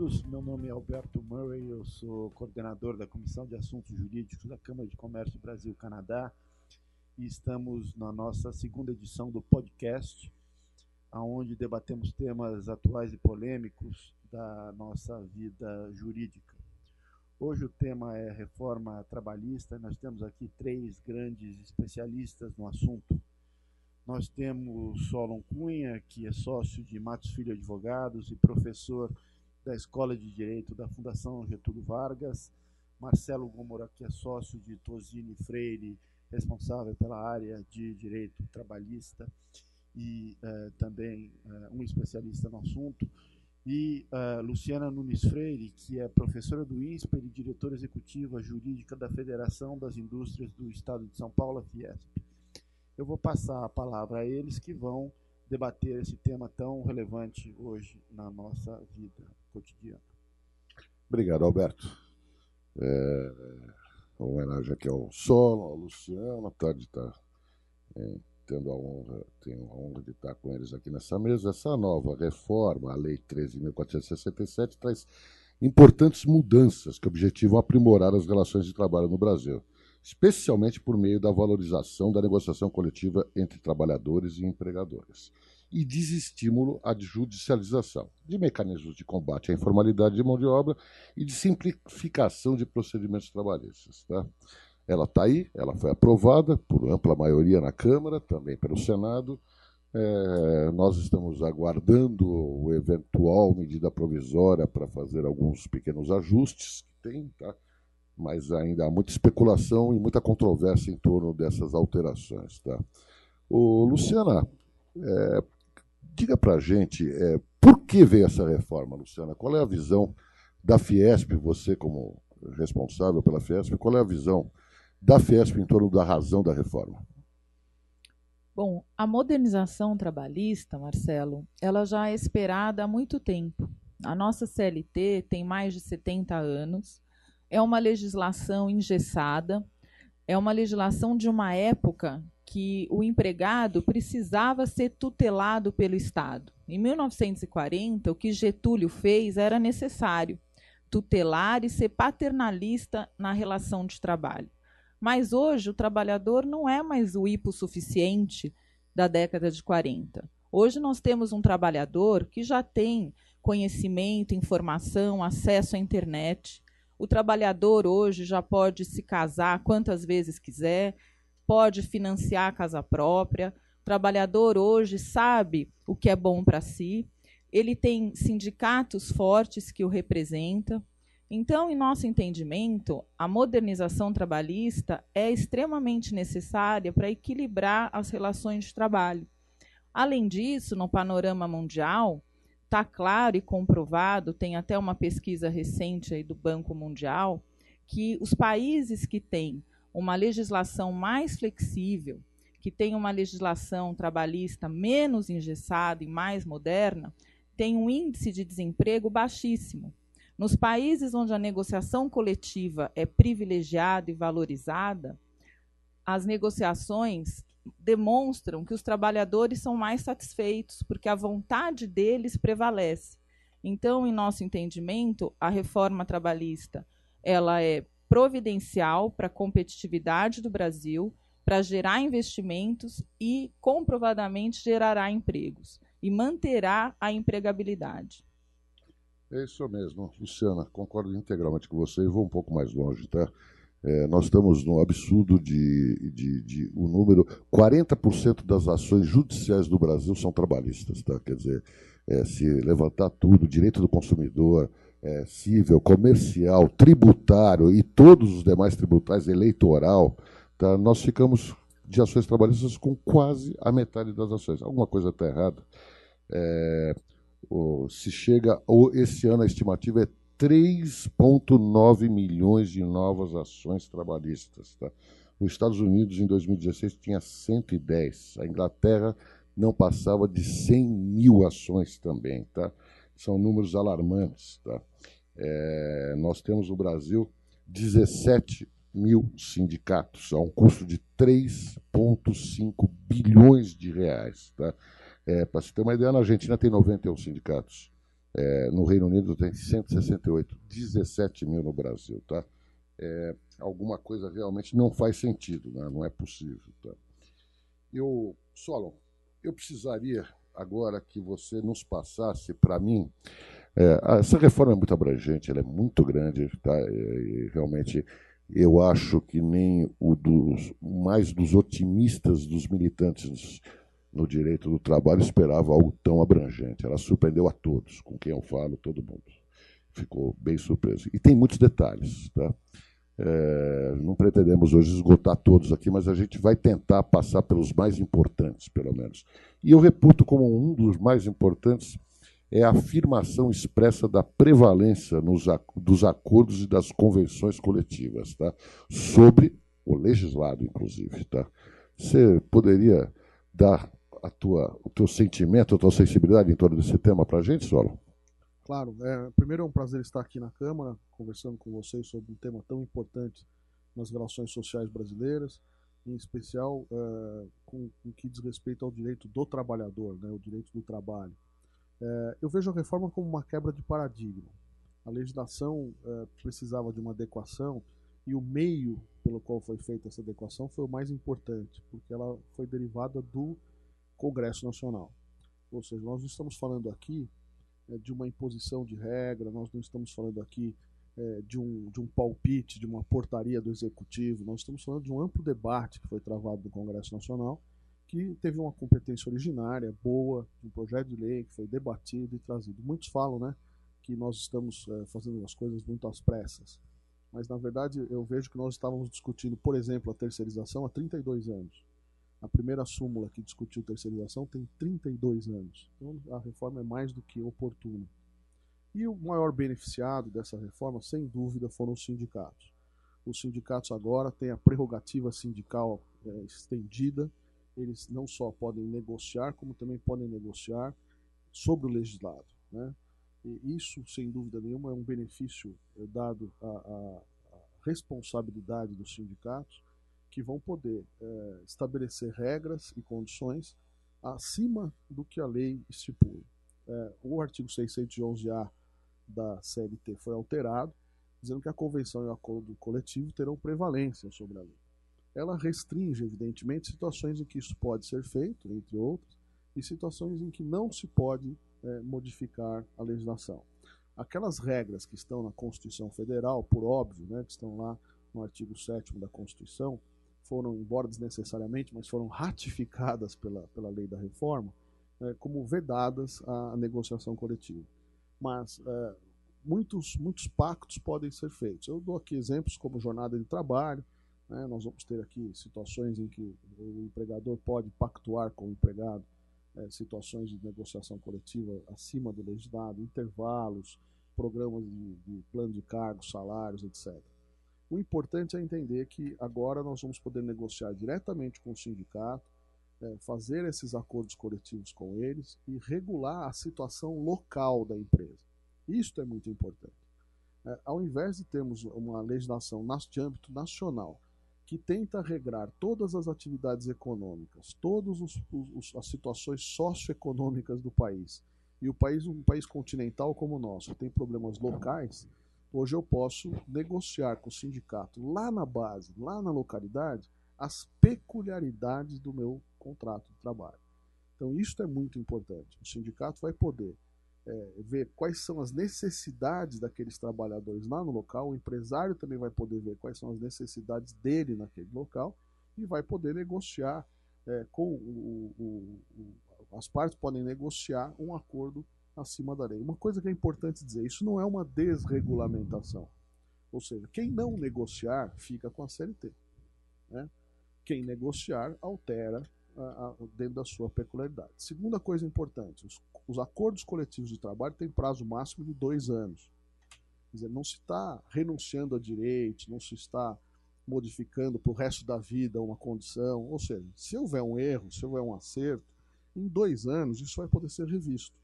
todos, meu nome é Alberto Murray, eu sou coordenador da Comissão de Assuntos Jurídicos da Câmara de Comércio Brasil-Canadá e estamos na nossa segunda edição do podcast, onde debatemos temas atuais e polêmicos da nossa vida jurídica. Hoje o tema é reforma trabalhista, nós temos aqui três grandes especialistas no assunto. Nós temos Solon Cunha, que é sócio de Matos Filho Advogados e professor da Escola de Direito da Fundação Getúlio Vargas, Marcelo Gomora, que é sócio de Tosini Freire, responsável pela área de Direito Trabalhista e também um especialista no assunto, e Luciana Nunes Freire, que é professora do INSPER e diretora executiva jurídica da Federação das Indústrias do Estado de São Paulo, a Fiesp. Eu vou passar a palavra a eles que vão debater esse tema tão relevante hoje na nossa vida cotidiana. Obrigado, Alberto. Uma homenagem aqui ao Solon, ao Luciano, tenho a honra de estar com eles aqui nessa mesa. Essa nova reforma, a Lei 13.467, traz importantes mudanças que objetivam aprimorar as relações de trabalho no Brasil, especialmente por meio da valorização da negociação coletiva entre trabalhadores e empregadores, e desestímulo à judicialização, de mecanismos de combate à informalidade de mão de obra e de simplificação de procedimentos trabalhistas. Tá? Ela está aí, ela foi aprovada por ampla maioria na Câmara, também pelo Senado. Nós estamos aguardando o eventual medida provisória para fazer alguns pequenos ajustes que tem, tá? Mas ainda há muita especulação e muita controvérsia em torno dessas alterações. Tá? Luciana, diga para a gente por que veio essa reforma, Luciana? Qual é a visão da Fiesp, você como responsável pela Fiesp, qual é a visão da Fiesp em torno da razão da reforma? Bom, a modernização trabalhista, Marcelo, ela já é esperada há muito tempo. A nossa CLT tem mais de 70 anos, é uma legislação engessada, é uma legislação de uma época que o empregado precisava ser tutelado pelo Estado. Em 1940, o que Getúlio fez era necessário, tutelar e ser paternalista na relação de trabalho. Mas hoje o trabalhador não é mais o hipossuficiente da década de 40. Hoje nós temos um trabalhador que já tem conhecimento, informação, acesso à internet. O trabalhador hoje já pode se casar quantas vezes quiser, pode financiar a casa própria. O trabalhador hoje sabe o que é bom para si. Ele tem sindicatos fortes que o representam. Então, em nosso entendimento, a modernização trabalhista é extremamente necessária para equilibrar as relações de trabalho. Além disso, no panorama mundial, está claro e comprovado, tem até uma pesquisa recente aí do Banco Mundial, que os países que têm uma legislação mais flexível, que têm uma legislação trabalhista menos engessada e mais moderna, têm um índice de desemprego baixíssimo. Nos países onde a negociação coletiva é privilegiada e valorizada, as negociações demonstram que os trabalhadores são mais satisfeitos, porque a vontade deles prevalece. Então, em nosso entendimento, a reforma trabalhista ela é providencial para a competitividade do Brasil, para gerar investimentos e, comprovadamente, gerará empregos e manterá a empregabilidade. É isso mesmo, Luciana, concordo integralmente com você e vou um pouco mais longe, tá? Nós estamos num absurdo de o número, 40% das ações judiciais do Brasil são trabalhistas, tá? Quer dizer, se levantar tudo, direito do consumidor, civil, comercial, tributário e todos os demais tributais, eleitoral, tá? Nós ficamos de ações trabalhistas com quase a metade das ações. Alguma coisa está errada. Esse ano a estimativa é 3,9 milhões de novas ações trabalhistas. Tá? Os Estados Unidos, em 2016, tinha 110. A Inglaterra não passava de 100 mil ações também. Tá? São números alarmantes. Tá? Nós temos no Brasil 17 mil sindicatos, a um custo de 3,5 bilhões de reais. Tá? Para se ter uma ideia, na Argentina tem 91 sindicatos. No Reino Unido tem 168, 17 mil no Brasil, tá? Alguma coisa realmente não faz sentido, né? Não é possível, tá? Solon, eu precisaria agora que você nos passasse para mim. Essa reforma é muito abrangente, ela é muito grande, tá? E realmente eu acho que nem mais dos otimistas, dos militantes no direito do trabalho esperava algo tão abrangente. Ela surpreendeu a todos, com quem eu falo, todo mundo ficou bem surpreso. E tem muitos detalhes, tá? Não pretendemos hoje esgotar todos aqui, mas a gente vai tentar passar pelos mais importantes, pelo menos. E eu reputo como um dos mais importantes a afirmação expressa da prevalência dos acordos e das convenções coletivas, tá? Sobre o legislado, inclusive. Tá? Você poderia dar o teu sentimento, a tua sensibilidade em torno desse tema para a gente, Solon? Claro. Primeiro é um prazer estar aqui na Câmara, conversando com vocês sobre um tema tão importante nas relações sociais brasileiras, em especial com o que diz respeito ao direito do trabalhador, né, o direito do trabalho. Eu vejo a reforma como uma quebra de paradigma. A legislação precisava de uma adequação e o meio pelo qual foi feita essa adequação foi o mais importante, porque ela foi derivada do Congresso Nacional. Ou seja, nós não estamos falando aqui de uma imposição de regra, nós não estamos falando aqui de um palpite, de uma portaria do Executivo, nós estamos falando de um amplo debate que foi travado no Congresso Nacional, que teve uma competência originária, boa, um projeto de lei que foi debatido e trazido. Muitos falam, né, que nós estamos fazendo as coisas muito às pressas, mas na verdade eu vejo que nós estávamos discutindo, por exemplo, a terceirização há 32 anos. A primeira súmula que discutiu terceirização tem 32 anos. Então a reforma é mais do que oportuna. E o maior beneficiado dessa reforma, sem dúvida, foram os sindicatos. Os sindicatos agora têm a prerrogativa sindical estendida. Eles não só podem negociar, como também podem negociar sobre o legislado, né? E isso, sem dúvida nenhuma, é um benefício dado à responsabilidade dos sindicatos, que vão poder estabelecer regras e condições acima do que a lei estipula. O artigo 611-A da CLT foi alterado, dizendo que a convenção e o acordo coletivo terão prevalência sobre a lei. Ela restringe, evidentemente, situações em que isso pode ser feito, entre outras, e situações em que não se pode modificar a legislação. Aquelas regras que estão na Constituição Federal, por óbvio, né, que estão lá no artigo 7º da Constituição, foram, embora desnecessariamente, mas foram ratificadas pela lei da reforma, como vedadas à negociação coletiva. Mas muitos pactos podem ser feitos. Eu dou aqui exemplos como jornada de trabalho, né? Nós vamos ter aqui situações em que o empregador pode pactuar com o empregado, situações de negociação coletiva acima do legislado, intervalos, programas de plano de cargos, salários, etc. O importante é entender que agora nós vamos poder negociar diretamente com o sindicato, fazer esses acordos coletivos com eles e regular a situação local da empresa. Isso é muito importante. Ao invés de termos uma legislação de âmbito nacional que tenta regrar todas as atividades econômicas, todas as situações socioeconômicas do país, e um país continental como o nosso, que tem problemas locais, hoje eu posso negociar com o sindicato lá na base, lá na localidade, as peculiaridades do meu contrato de trabalho. Então isso é muito importante. O sindicato vai poder ver quais são as necessidades daqueles trabalhadores lá no local, o empresário também vai poder ver quais são as necessidades dele naquele local e vai poder negociar as partes podem negociar um acordo acima da lei. Uma coisa que é importante dizer, isso não é uma desregulamentação, ou seja, quem não negociar fica com a CLT, né? Quem negociar altera dentro da sua peculiaridade. Segunda coisa importante, os acordos coletivos de trabalho têm prazo máximo de 2 anos. Quer dizer, não se está renunciando a direitos, não se está modificando para o resto da vida uma condição. Ou seja, se houver um erro, se houver um acerto, em 2 anos isso vai poder ser revisto,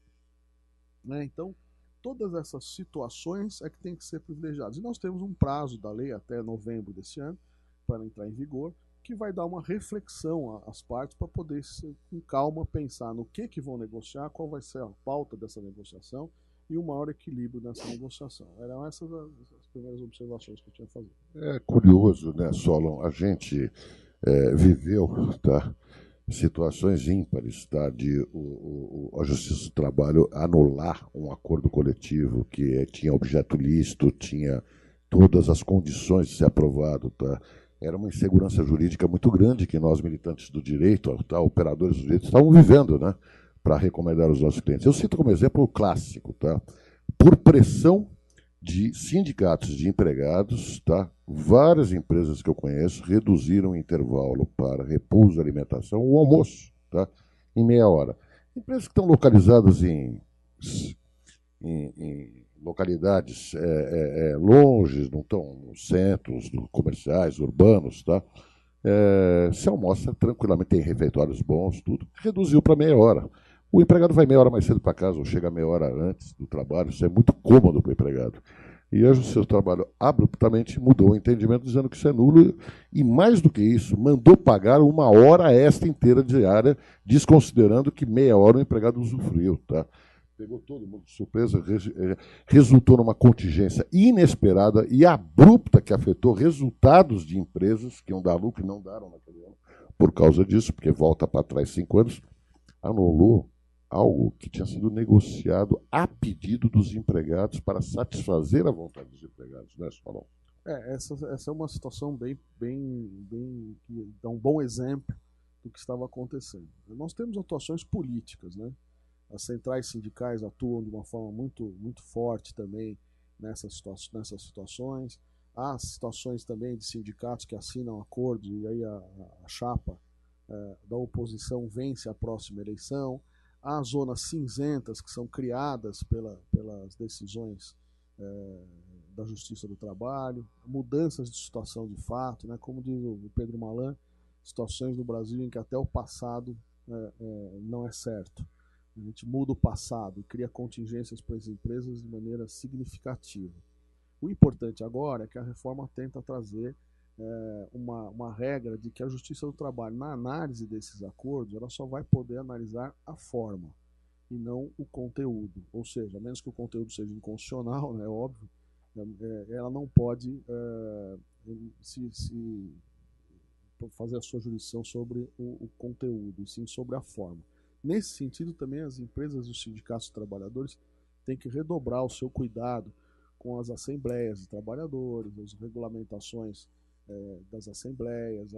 né? Então, todas essas situações é que tem que ser privilegiadas. E nós temos um prazo da lei até novembro desse ano para entrar em vigor, que vai dar uma reflexão às partes para poder, com calma, pensar no que vão negociar, qual vai ser a pauta dessa negociação e um maior equilíbrio nessa negociação. Eram essas as primeiras observações que eu tinha a fazer. É curioso, né, Solon? A gente viveu, tá, situações ímpares, tá, de a Justiça do Trabalho anular um acordo coletivo que tinha objeto lícito, tinha todas as condições de ser aprovado, tá? Era uma insegurança jurídica muito grande que nós, militantes do direito, tá, operadores do direito, estavam vivendo, né, para recomendar aos nossos clientes. Eu cito como exemplo o clássico, tá? Por pressão de sindicatos de empregados, tá? Várias empresas que eu conheço reduziram o intervalo para repouso e alimentação, o almoço, tá? Em meia hora. Empresas que estão localizadas em localidades longe, não estão nos centros comerciais, urbanos, tá? Se almoça tranquilamente, tem refeitórios bons, tudo, reduziu para meia hora. O empregado vai meia hora mais cedo para casa ou chega meia hora antes do trabalho, isso é muito cômodo para o empregado. E a Justiça do Trabalho abruptamente mudou o entendimento, dizendo que isso é nulo, e mais do que isso, mandou pagar uma hora extra inteira diária, desconsiderando que meia hora o empregado usufruiu. Tá? Pegou todo mundo de surpresa, resultou numa contingência inesperada e abrupta que afetou resultados de empresas que iam dar lucro e não daram naquele ano. Por causa disso, porque volta para trás 5 anos, anulou algo que tinha sido negociado a pedido dos empregados para satisfazer a vontade dos empregados, né, Solon? Essa é uma situação bem que dá um bom exemplo do que estava acontecendo. Nós temos atuações políticas, né? As centrais sindicais atuam de uma forma muito forte também nessas situações. Há situações também de sindicatos que assinam acordos e aí a chapa da oposição vence a próxima eleição. Há zonas cinzentas que são criadas pelas decisões da Justiça do Trabalho, mudanças de situação de fato, né? Como diz o Pedro Malan, situações no Brasil em que até o passado não é certo. A gente muda o passado e cria contingências para as empresas de maneira significativa. O importante agora é que a reforma tenta trazer uma regra de que a Justiça do Trabalho, na análise desses acordos, ela só vai poder analisar a forma e não o conteúdo. Ou seja, a menos que o conteúdo seja inconstitucional, né, óbvio, ela não pode fazer a sua jurisdição sobre o conteúdo, e sim sobre a forma. Nesse sentido, também as empresas e os sindicatos de trabalhadores têm que redobrar o seu cuidado com as assembleias de trabalhadores, as regulamentações das assembleias,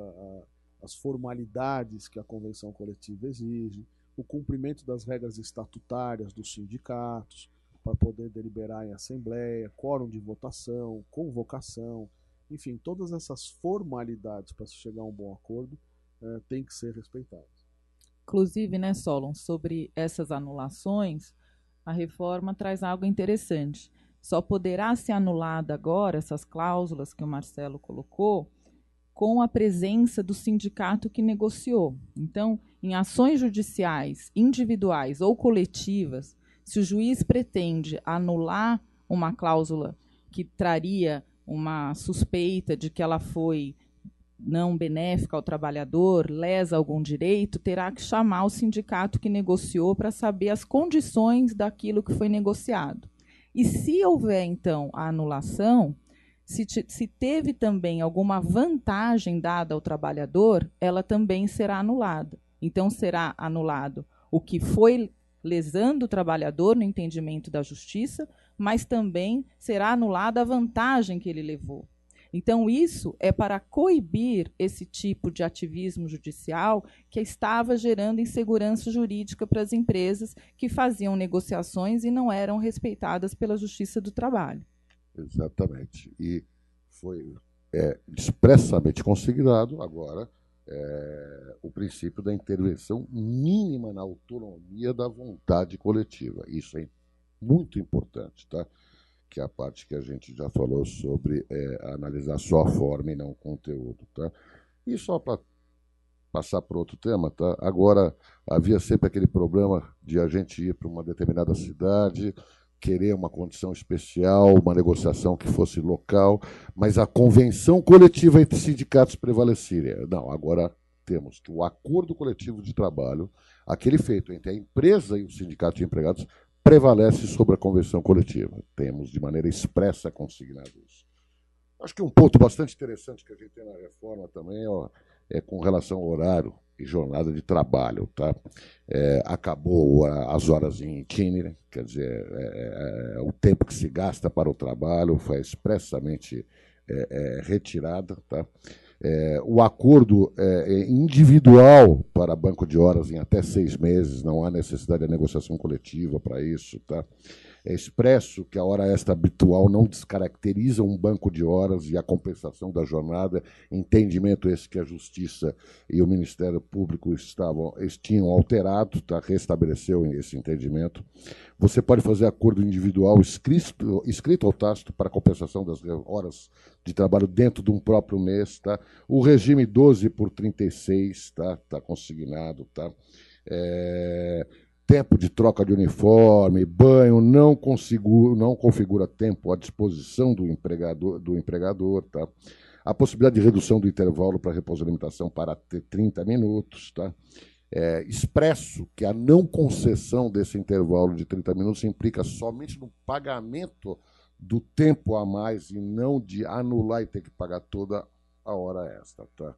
as formalidades que a convenção coletiva exige, o cumprimento das regras estatutárias dos sindicatos para poder deliberar em assembleia, quórum de votação, convocação, enfim, todas essas formalidades para se chegar a um bom acordo têm que ser respeitadas. Inclusive, né, Solon, sobre essas anulações, a reforma traz algo interessante. Só poderá ser anulada agora, essas cláusulas que o Marcelo colocou, com a presença do sindicato que negociou. Então, em ações judiciais, individuais ou coletivas, se o juiz pretende anular uma cláusula que traria uma suspeita de que ela foi não benéfica ao trabalhador, lesa algum direito, terá que chamar o sindicato que negociou para saber as condições daquilo que foi negociado. E se houver, então, a anulação, se teve também alguma vantagem dada ao trabalhador, ela também será anulada. Então, será anulado o que foi lesando o trabalhador no entendimento da justiça, mas também será anulada a vantagem que ele levou. Então, isso é para coibir esse tipo de ativismo judicial que estava gerando insegurança jurídica para as empresas que faziam negociações e não eram respeitadas pela Justiça do Trabalho. Exatamente. E foi expressamente considerado agora o princípio da intervenção mínima na autonomia da vontade coletiva. Isso é muito importante, tá? Que é a parte que a gente já falou sobre analisar só a forma e não o conteúdo, tá? E só para passar para outro tema, tá? Agora, havia sempre aquele problema de a gente ir para uma determinada cidade, querer uma condição especial, uma negociação que fosse local, mas a convenção coletiva entre sindicatos prevaleceria. Não, agora temos que o acordo coletivo de trabalho, aquele feito entre a empresa e o sindicato de empregados, prevalece sobre a convenção coletiva. Temos de maneira expressa consignado isso. Acho que um ponto bastante interessante que a gente tem na reforma também é com relação ao horário e jornada de trabalho. Tá? Acabou as horas em itinerary, quer dizer, o tempo que se gasta para o trabalho foi expressamente retirada. Tá? O acordo individual para banco de horas em até 6 meses, não há necessidade de negociação coletiva para isso. Tá? É expresso que a hora extra habitual não descaracteriza um banco de horas e a compensação da jornada, entendimento esse que a Justiça e o Ministério Público tinham alterado, tá? Restabeleceu esse entendimento. Você pode fazer acordo individual escrito ou tácito para compensação das horas de trabalho dentro de um próprio mês. Tá? O regime 12 por 36 tá consignado. Tá? Tempo de troca de uniforme, banho, não configura tempo à disposição do empregador. Tá? A possibilidade de redução do intervalo para repouso e alimentação para 30 minutos. Tá? Expresso que a não concessão desse intervalo de 30 minutos implica somente no pagamento do tempo a mais e não de anular e ter que pagar toda a hora extra. Tá?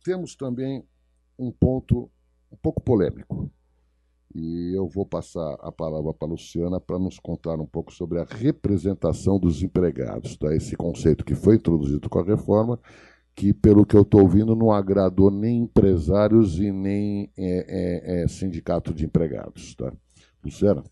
Temos também um ponto um pouco polêmico. E eu vou passar a palavra para a Luciana para nos contar um pouco sobre a representação dos empregados. Tá? Esse conceito que foi introduzido com a reforma, que, pelo que eu estou ouvindo, não agradou nem empresários e nem sindicato de empregados. Tá? Luciana?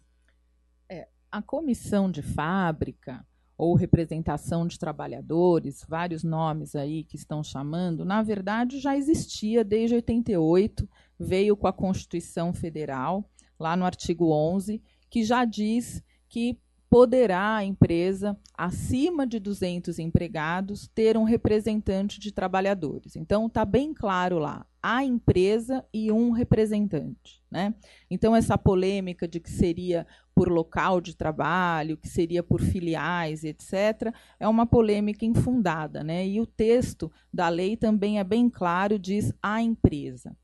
A comissão de fábrica ou representação de trabalhadores, vários nomes aí que estão chamando, na verdade já existia desde 88, veio com a Constituição Federal, lá no artigo 11, que já diz que poderá a empresa, acima de 200 empregados, ter um representante de trabalhadores. Então, está bem claro lá, a empresa e um representante. Né? Então, essa polêmica de que seria por local de trabalho, que seria por filiais, etc., é uma polêmica infundada. Né? E o texto da lei também é bem claro, diz a empresa.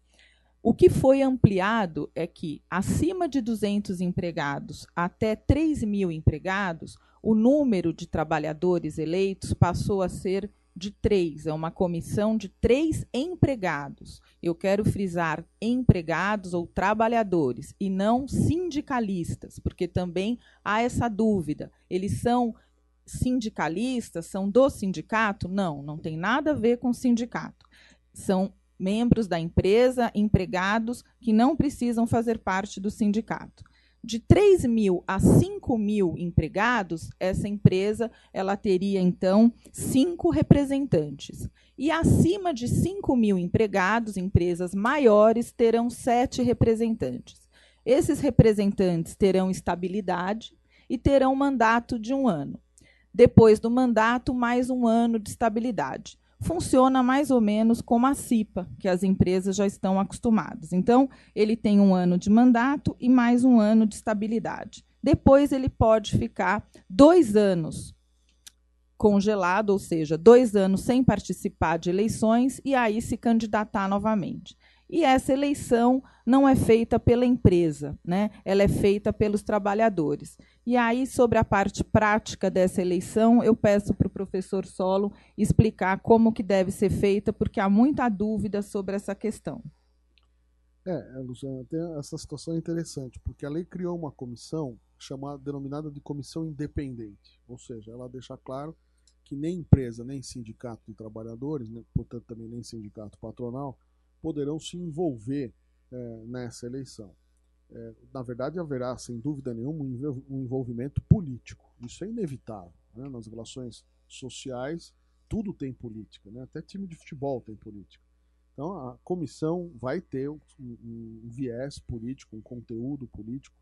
O que foi ampliado é que, acima de 200 empregados até 3.000 empregados, o número de trabalhadores eleitos passou a ser de 3. É uma comissão de 3 empregados. Eu quero frisar empregados ou trabalhadores, e não sindicalistas, porque também há essa dúvida. Eles são sindicalistas? São do sindicato? Não, não tem nada a ver com sindicato. São membros da empresa, empregados que não precisam fazer parte do sindicato. De 3.000 a 5.000 empregados, essa empresa ela teria, então, 5 representantes. E acima de 5.000 empregados, empresas maiores, terão 7 representantes. Esses representantes terão estabilidade e terão mandato de 1 ano. Depois do mandato, mais 1 ano de estabilidade. Funciona mais ou menos como a CIPA, que as empresas já estão acostumadas. Então, ele tem 1 ano de mandato e mais 1 ano de estabilidade. Depois, ele pode ficar 2 anos congelado, ou seja, 2 anos sem participar de eleições e aí se candidatar novamente. E essa eleição não é feita pela empresa, né? Ela é feita pelos trabalhadores. E aí, sobre a parte prática dessa eleição, eu peço para o professor Solo explicar como que deve ser feita, porque há muita dúvida sobre essa questão. Luciana, tem essa situação interessante, porque a lei criou uma comissão denominada de comissão independente, ou seja, ela deixa claro que nem empresa, nem sindicato de trabalhadores, né, portanto também nem sindicato patronal, poderão se envolver nessa eleição. Na verdade, haverá, sem dúvida nenhuma, um envolvimento político. Isso é inevitável. Né? Nas relações sociais, tudo tem política. Né? Até time de futebol tem política. Então, a comissão vai ter um viés político, um conteúdo político,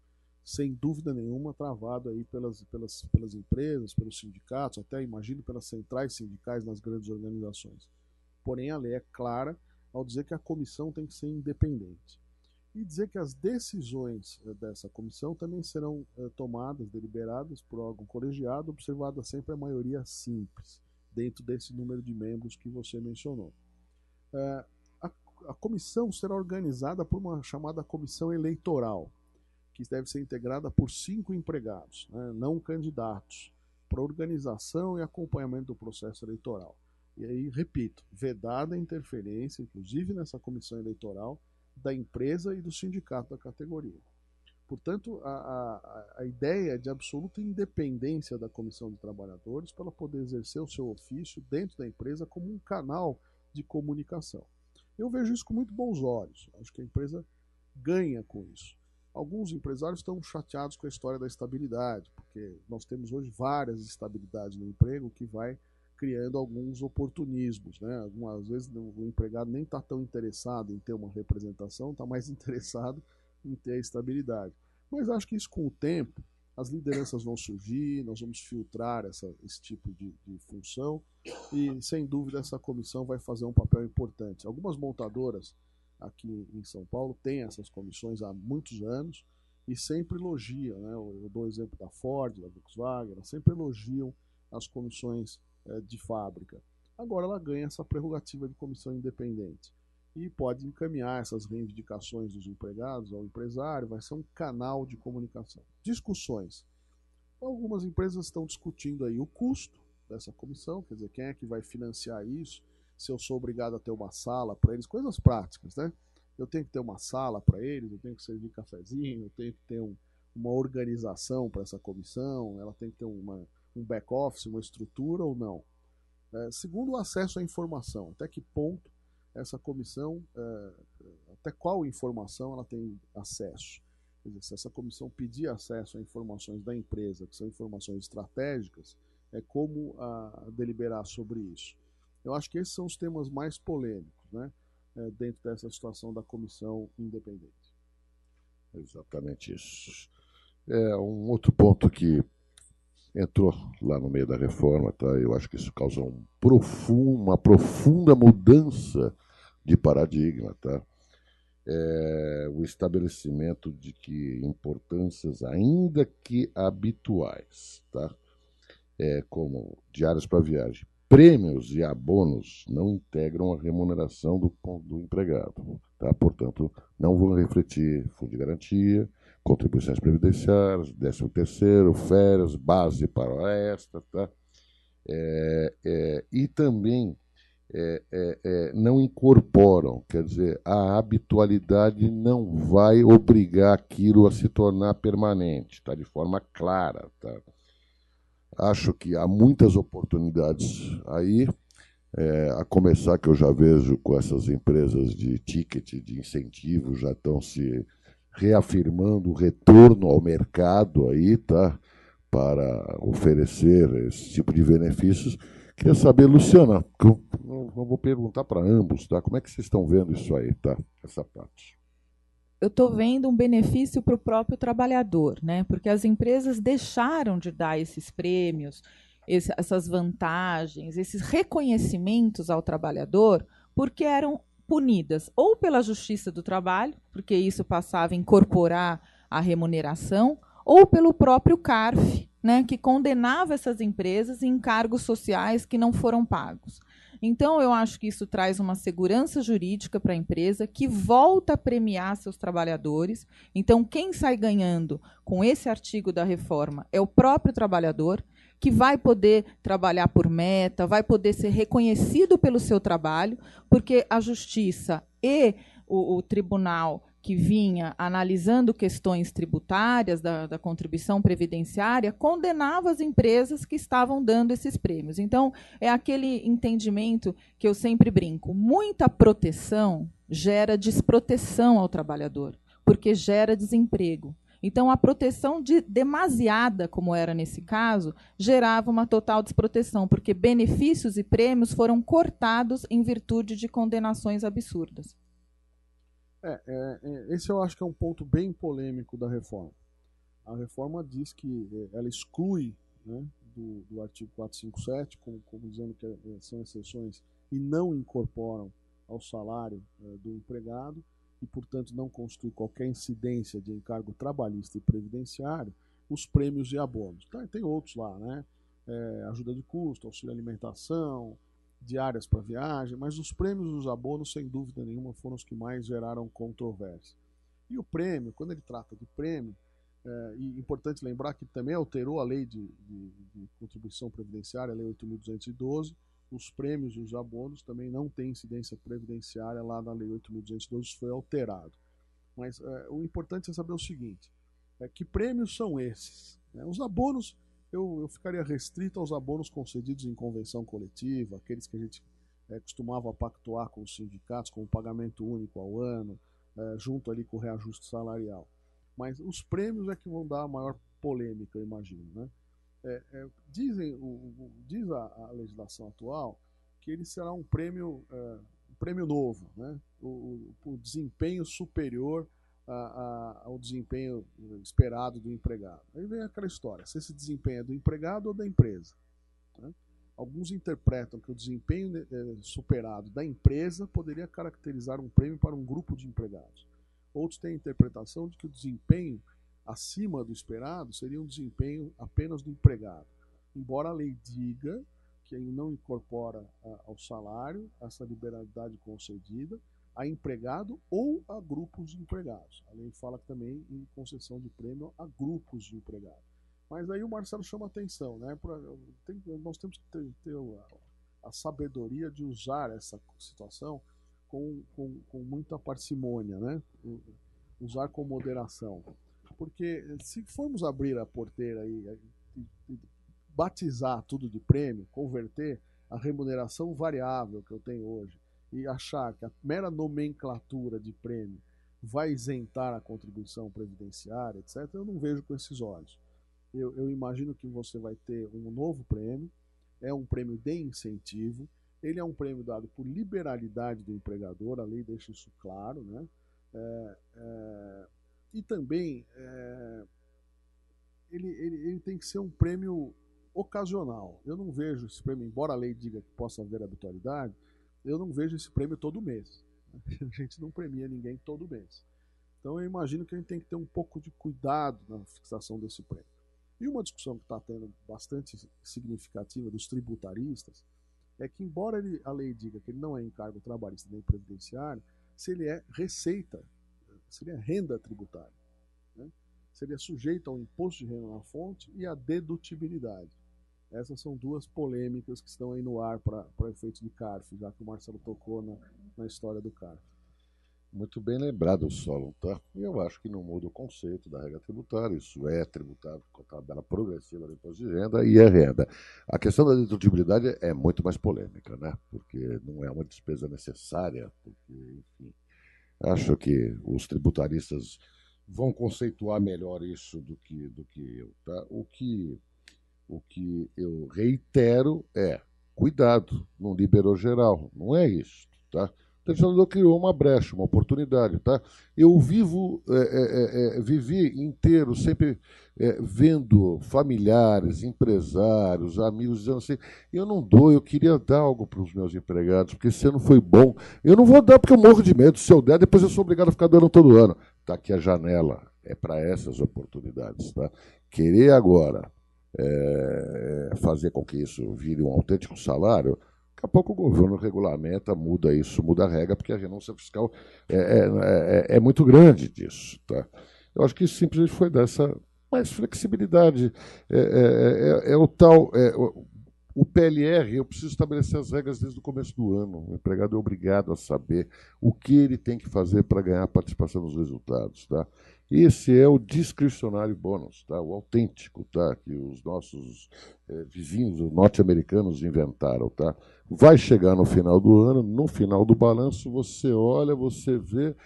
sem dúvida nenhuma, travado aí pelas empresas, pelos sindicatos, até, imagino, pelas centrais sindicais nas grandes organizações. Porém, a lei é clara ao dizer que a comissão tem que ser independente. E dizer que as decisões dessa comissão também serão tomadas, deliberadas por órgão colegiado, observada sempre a maioria simples, dentro desse número de membros que você mencionou. A comissão será organizada por uma chamada comissão eleitoral, que deve ser integrada por 5 empregados, né, não candidatos, para organização e acompanhamento do processo eleitoral. E aí, repito, vedada a interferência, inclusive nessa comissão eleitoral, da empresa e do sindicato da categoria. Portanto, a ideia é de absoluta independência da comissão de trabalhadores para ela poder exercer o seu ofício dentro da empresa como um canal de comunicação. Eu vejo isso com muito bons olhos. Acho que a empresa ganha com isso. Alguns empresários estão chateados com a história da estabilidade, porque nós temos hoje várias instabilidades no emprego que vai criando alguns oportunismos, né? Algumas vezes o empregado nem está tão interessado em ter uma representação, está mais interessado em ter a estabilidade. Mas acho que isso, com o tempo, as lideranças vão surgir, nós vamos filtrar esse tipo de função e, sem dúvida, essa comissão vai fazer um papel importante. Algumas montadoras aqui em São Paulo têm essas comissões há muitos anos e sempre elogiam, né? Eu dou o exemplo da Ford, da Volkswagen, elas sempre elogiam as comissões de fábrica. Agora ela ganha essa prerrogativa de comissão independente e pode encaminhar essas reivindicações dos empregados ao empresário, vai ser um canal de comunicação. Discussões. Algumas empresas estão discutindo aí o custo dessa comissão, quer dizer, quem é que vai financiar isso, se eu sou obrigado a ter uma sala para eles, coisas práticas, né? Eu tenho que ter uma sala para eles, eu tenho que servir cafezinho, eu tenho que ter uma organização para essa comissão, ela tem que ter um back-office, uma estrutura ou não. Segundo, o acesso à informação, até que ponto essa comissão, até qual informação ela tem acesso. Quer dizer, se essa comissão pedir acesso a informações da empresa, que são informações estratégicas, como deliberar sobre isso. Eu acho que esses são os temas mais polêmicos, né, dentro dessa situação da comissão independente. Exatamente isso. Um outro ponto que entrou lá no meio da reforma, tá? Eu acho que isso causa uma profunda mudança de paradigma, tá? O estabelecimento de que importâncias, ainda que habituais, tá? Como diárias para viagem, prêmios e abonos não integram a remuneração do empregado, tá? Portanto, não vão refletir fundo de garantia, contribuições previdenciárias, 13º, férias, base para hora extra, tá? E também não incorporam, quer dizer, a habitualidade não vai obrigar aquilo a se tornar permanente, tá? De forma clara, tá? Acho que há muitas oportunidades aí, a começar que eu já vejo com essas empresas de ticket, de incentivo, já estão se reafirmando o retorno ao mercado aí, tá? Para oferecer esse tipo de benefícios. Queria saber, Luciana, eu vou perguntar para ambos, tá? Como é que vocês estão vendo isso aí, tá? Essa parte. Eu estou vendo um benefício para o próprio trabalhador, né? Porque as empresas deixaram de dar esses prêmios, essas vantagens, esses reconhecimentos ao trabalhador, porque eram punidas ou pela Justiça do Trabalho, porque isso passava a incorporar a remuneração, ou pelo próprio CARF, né, que condenava essas empresas em encargos sociais que não foram pagos. Então, eu acho que isso traz uma segurança jurídica para a empresa, que volta a premiar seus trabalhadores. Então, quem sai ganhando com esse artigo da reforma é o próprio trabalhador, que vai poder trabalhar por meta, vai poder ser reconhecido pelo seu trabalho, porque a Justiça e o Tribunal que vinha analisando questões tributárias da contribuição previdenciária, condenava as empresas que estavam dando esses prêmios. Então, é aquele entendimento que eu sempre brinco. Muita proteção gera desproteção ao trabalhador, porque gera desemprego. Então, a proteção demasiada, como era nesse caso, gerava uma total desproteção, porque benefícios e prêmios foram cortados em virtude de condenações absurdas. Esse eu acho que é um ponto bem polêmico da reforma. A reforma diz que ela exclui, né, do artigo 457, como dizendo que são exceções, e não incorporam ao salário do empregado, e, portanto, não constitui qualquer incidência de encargo trabalhista e previdenciário, os prêmios e abonos. Tem outros lá, né? Ajuda de custo, auxílio alimentação, diárias para viagem, mas os prêmios e os abonos, sem dúvida nenhuma, foram os que mais geraram controvérsia. E o prêmio, quando ele trata de prêmio, E importante lembrar que também alterou a lei de contribuição previdenciária, a lei 8.212, os prêmios e os abonos também não têm incidência previdenciária lá na lei 8.212, isso foi alterado. Mas o importante é saber o seguinte, que prêmios são esses? Os abonos, eu ficaria restrito aos abonos concedidos em convenção coletiva, aqueles que a gente costumava pactuar com os sindicatos, com o pagamento único ao ano, junto ali com o reajuste salarial. Mas os prêmios é que vão dar a maior polêmica, eu imagino, né? Diz a legislação atual que ele será um prêmio novo, né? O desempenho superior ao desempenho esperado do empregado. Aí vem aquela história, se esse desempenho é do empregado ou da empresa, né? Alguns interpretam que o desempenho superado da empresa poderia caracterizar um prêmio para um grupo de empregados. Outros têm a interpretação de que o desempenho acima do esperado seria um desempenho apenas do empregado. Embora a lei diga que não incorpora ao salário essa liberalidade concedida a empregado ou a grupos de empregados. A lei fala também em concessão de prêmio a grupos de empregados. Mas aí o Marcelo chama a atenção, né? Nós temos que ter a sabedoria de usar essa situação com muita parcimônia, né? Usar com moderação. Porque se formos abrir a porteira e batizar tudo de prêmio, converter a remuneração variável que eu tenho hoje e achar que a mera nomenclatura de prêmio vai isentar a contribuição previdenciária, etc., eu não vejo com esses olhos. Eu imagino que você vai ter um novo prêmio, é um prêmio de incentivo, ele é um prêmio dado por liberalidade do empregador, a lei deixa isso claro, né? E também ele tem que ser um prêmio ocasional. Eu não vejo esse prêmio, embora a lei diga que possa haver habitualidade, eu não vejo esse prêmio todo mês. A gente não premia ninguém todo mês. Então eu imagino que a gente tem que ter um pouco de cuidado na fixação desse prêmio. E uma discussão que está tendo bastante significativa dos tributaristas é que, embora a lei diga que ele não é encargo trabalhista nem previdenciário, se ele é receita, seria renda tributária, né? Seria sujeito ao imposto de renda na fonte e à dedutibilidade. Essas são duas polêmicas que estão aí no ar para efeito de CARF, já que o Marcelo tocou na história do CARF. Muito bem lembrado, Solon, tá? E eu acho que não muda o conceito da regra tributária, isso é tributado com a tabela progressiva do imposto de renda e é renda. A questão da dedutibilidade é muito mais polêmica, né? Porque não é uma despesa necessária, porque, enfim, acho que os tributaristas vão conceituar melhor isso do que eu, tá? O que eu reitero é, cuidado, não liberou geral, não é isso, tá? O legislador criou uma brecha, uma oportunidade, tá? Eu vivi inteiro sempre vendo familiares, empresários, amigos dizendo assim, eu não dou, eu queria dar algo para os meus empregados, porque esse ano foi bom. Eu não vou dar porque eu morro de medo. Se eu der, depois eu sou obrigado a ficar dando todo ano. Está aqui a janela, é para essas oportunidades, tá? Querer agora fazer com que isso vire um autêntico salário, daqui a pouco o governo regulamenta, muda isso, muda a regra, porque a renúncia fiscal é muito grande disso, tá? Eu acho que isso simplesmente foi dessa mais flexibilidade. O tal... O PLR, eu preciso estabelecer as regras desde o começo do ano. O empregado é obrigado a saber o que ele tem que fazer para ganhar participação nos resultados, tá? Esse é o discricionário bônus, tá? O autêntico, tá? Que os nossos vizinhos norte-americanos inventaram, tá? Vai chegar no final do ano, no final do balanço, você olha, você vê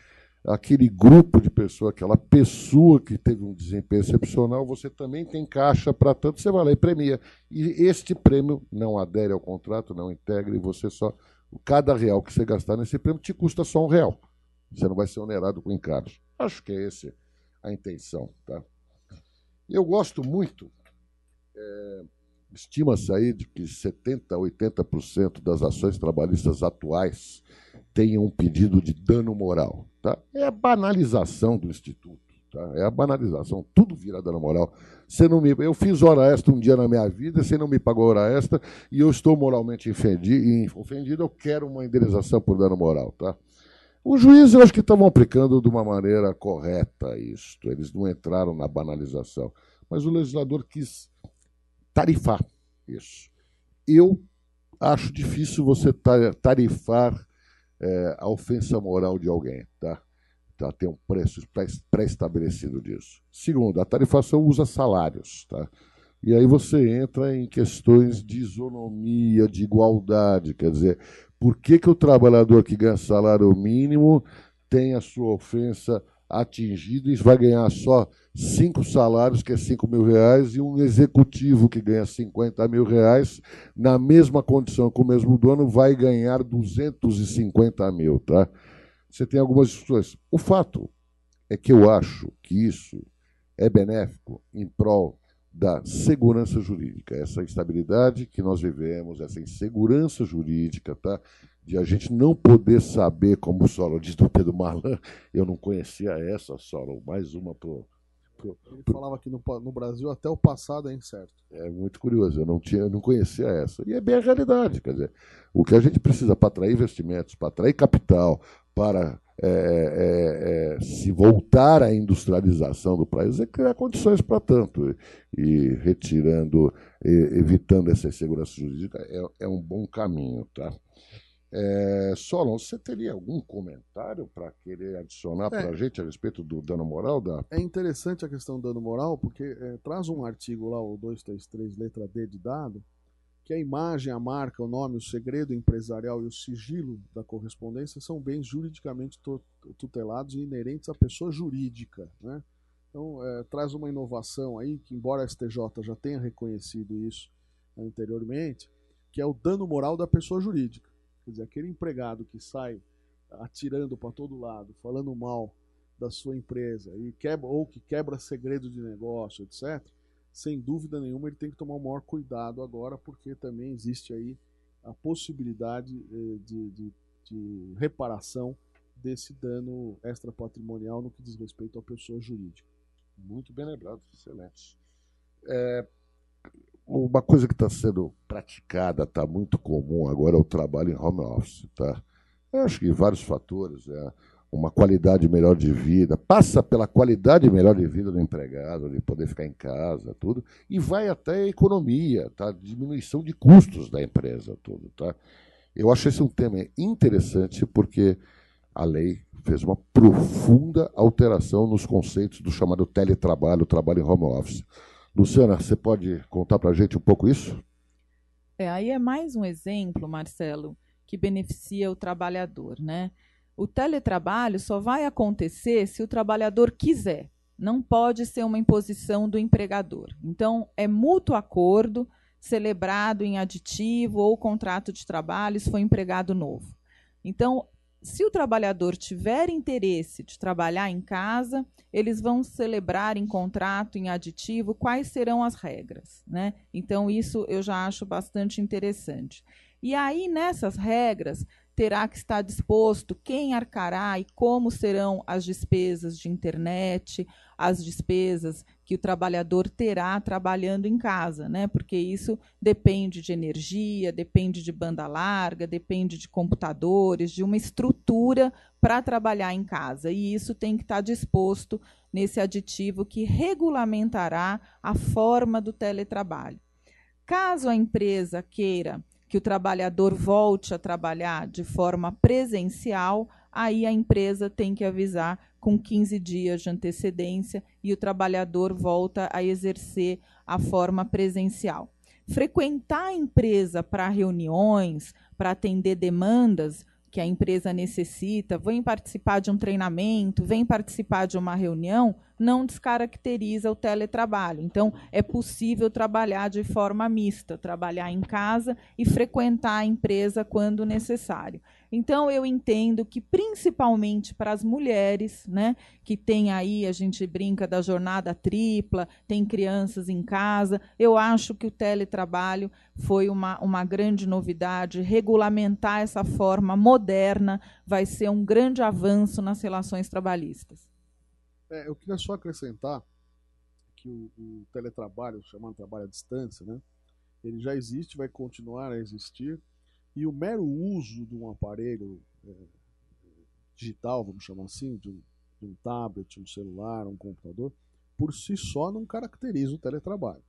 aquele grupo de pessoas, aquela pessoa que teve um desempenho excepcional, você também tem caixa para tanto, você vai lá e premia. E este prêmio não adere ao contrato, não integra, e você só... Cada real que você gastar nesse prêmio te custa só R$1. Você não vai ser onerado com encargos. Acho que é essa a intenção, tá? Eu gosto muito, estima-se aí de que 70% a 80% das ações trabalhistas atuais tenham um pedido de dano moral, tá? É a banalização do Instituto, tá? É a banalização, tudo vira dano moral. Eu fiz hora extra um dia na minha vida, você não me pagou hora extra e eu estou moralmente ofendido, eu quero uma indenização por dano moral, tá? Os juízes, eu acho que estavam aplicando de uma maneira correta isso. Eles não entraram na banalização. Mas o legislador quis tarifar isso. Eu acho difícil você tarifar a ofensa moral de alguém, tá? Tem um preço pré-estabelecido disso. Segundo, a tarifação usa salários, tá? E aí você entra em questões de isonomia, de igualdade. Quer dizer, por que o trabalhador que ganha salário mínimo tem a sua ofensa atingida e vai ganhar só 5 salários, que é 5 mil reais, e um executivo que ganha 50 mil reais, na mesma condição com o mesmo dono, vai ganhar 250 mil, tá? Você tem algumas discussões. O fato é que eu acho que isso é benéfico em prol da segurança jurídica, essa instabilidade que nós vivemos, essa insegurança jurídica, tá? De a gente não poder saber, como o Solon diz do Pedro Malan, eu não conhecia essa, Solon, mais uma Ele falava que no Brasil até o passado é incerto. É muito curioso, eu não conhecia essa. E é bem a realidade, quer dizer, o que a gente precisa para atrair investimentos, para atrair capital, para se voltar à industrialização do país é criar condições para tanto. E retirando, evitando essa insegurança jurídica é um bom caminho, tá? Solon, você teria algum comentário para querer adicionar para a gente a respeito do dano moral? É interessante a questão do dano moral, porque traz um artigo lá, o 233, letra D de dado, que a imagem, a marca, o nome, o segredo empresarial e o sigilo da correspondência são bens juridicamente tutelados e inerentes à pessoa jurídica, né? Então, traz uma inovação aí, que embora a STJ já tenha reconhecido isso anteriormente, que é o dano moral da pessoa jurídica. Quer dizer, aquele empregado que sai atirando para todo lado, falando mal da sua empresa ou que quebra segredo de negócio, etc., sem dúvida nenhuma ele tem que tomar o maior cuidado agora, porque também existe aí a possibilidade de reparação desse dano extrapatrimonial no que diz respeito à pessoa jurídica. Muito bem lembrado, excelente. Uma coisa que está sendo praticada, está muito comum agora, é o trabalho em home office, tá? Eu acho que vários fatores, uma qualidade melhor de vida, passa pela qualidade melhor de vida do empregado, de poder ficar em casa, tudo, e vai até a economia, tá? Diminuição de custos da empresa, tudo, tá? Eu acho esse um tema interessante porque a lei fez uma profunda alteração nos conceitos do chamado teletrabalho, trabalho em home office. Luciana, você pode contar para a gente um pouco isso? Aí é mais um exemplo, Marcelo, que beneficia o trabalhador, né? O teletrabalho só vai acontecer se o trabalhador quiser. Não pode ser uma imposição do empregador. Então, é mútuo acordo, celebrado em aditivo ou contrato de trabalho, se for empregado novo. Então, se o trabalhador tiver interesse de trabalhar em casa, eles vão celebrar em contrato, em aditivo, quais serão as regras, né? Então, isso eu já acho bastante interessante. E aí, nessas regras, terá que estar disposto quem arcará e como serão as despesas de internet, as despesas que o trabalhador terá trabalhando em casa, né? Porque isso depende de energia, depende de banda larga, depende de computadores, de uma estrutura para trabalhar em casa. E isso tem que estar disposto nesse aditivo que regulamentará a forma do teletrabalho. Caso a empresa queira que o trabalhador volte a trabalhar de forma presencial, aí a empresa tem que avisar com 15 dias de antecedência e o trabalhador volta a exercer a forma presencial. Frequentar a empresa para reuniões, para atender demandas que a empresa necessita, vem participar de um treinamento, vem participar de uma reunião, não descaracteriza o teletrabalho. Então, é possível trabalhar de forma mista, trabalhar em casa e frequentar a empresa quando necessário. Então, eu entendo que, principalmente para as mulheres, né, que tem aí, a gente brinca da jornada tripla, tem crianças em casa, eu acho que o teletrabalho foi uma grande novidade. Regulamentar essa forma moderna vai ser um grande avanço nas relações trabalhistas. Eu queria só acrescentar que o teletrabalho, chamado trabalho à distância, né, ele já existe, vai continuar a existir, e o mero uso de um aparelho digital, vamos chamar assim, de um tablet, um celular, um computador, por si só não caracteriza o teletrabalho.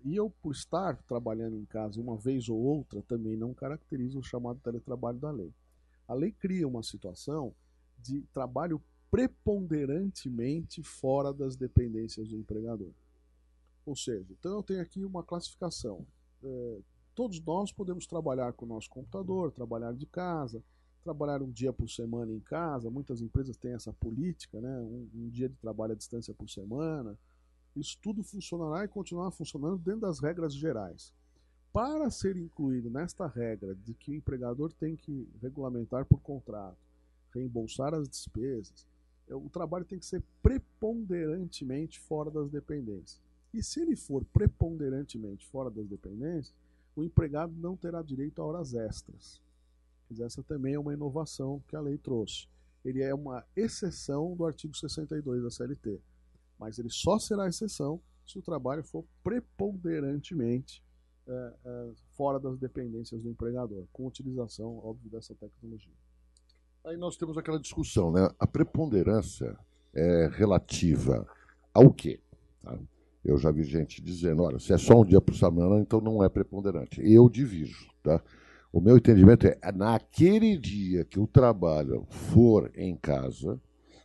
E eu, por estar trabalhando em casa uma vez ou outra, também não caracteriza o chamado teletrabalho da lei. A lei cria uma situação de trabalho preponderantemente fora das dependências do empregador. Ou seja, então eu tenho aqui uma classificação. Todos nós podemos trabalhar com o nosso computador, trabalhar de casa, trabalhar um dia por semana em casa. Muitas empresas têm essa política, né? Um dia de trabalho à distância por semana. Isso tudo funcionará e continuará funcionando dentro das regras gerais. Para ser incluído nesta regra de que o empregador tem que regulamentar por contrato, reembolsar as despesas, o trabalho tem que ser preponderantemente fora das dependências. E se ele for preponderantemente fora das dependências, o empregado não terá direito a horas extras. Essa também é uma inovação que a lei trouxe. Ele é uma exceção do artigo 62 da CLT, mas ele só será exceção se o trabalho for preponderantemente fora das dependências do empregador, com utilização, óbvio, dessa tecnologia. Aí nós temos aquela discussão, né? A preponderância é relativa ao quê? Tá? Eu já vi gente dizendo, olha, se é só um dia por semana, então não é preponderante. Eu diviso, tá? O meu entendimento é, naquele dia que o trabalho for em casa,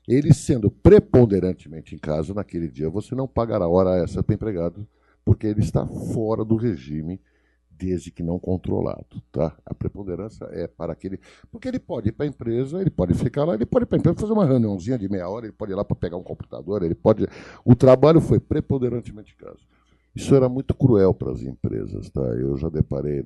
ele sendo preponderantemente em casa, naquele dia você não pagará hora extra para o empregado, porque ele está fora do regime, desde que não controlado, tá? A preponderância é para aquele... Porque ele pode ir para a empresa, ele pode ficar lá, ele pode ir para a empresa fazer uma reuniãozinha de meia hora, ele pode ir lá para pegar um computador, ele pode... O trabalho foi preponderantemente em casa. Isso era muito cruel para as empresas, tá? Eu já deparei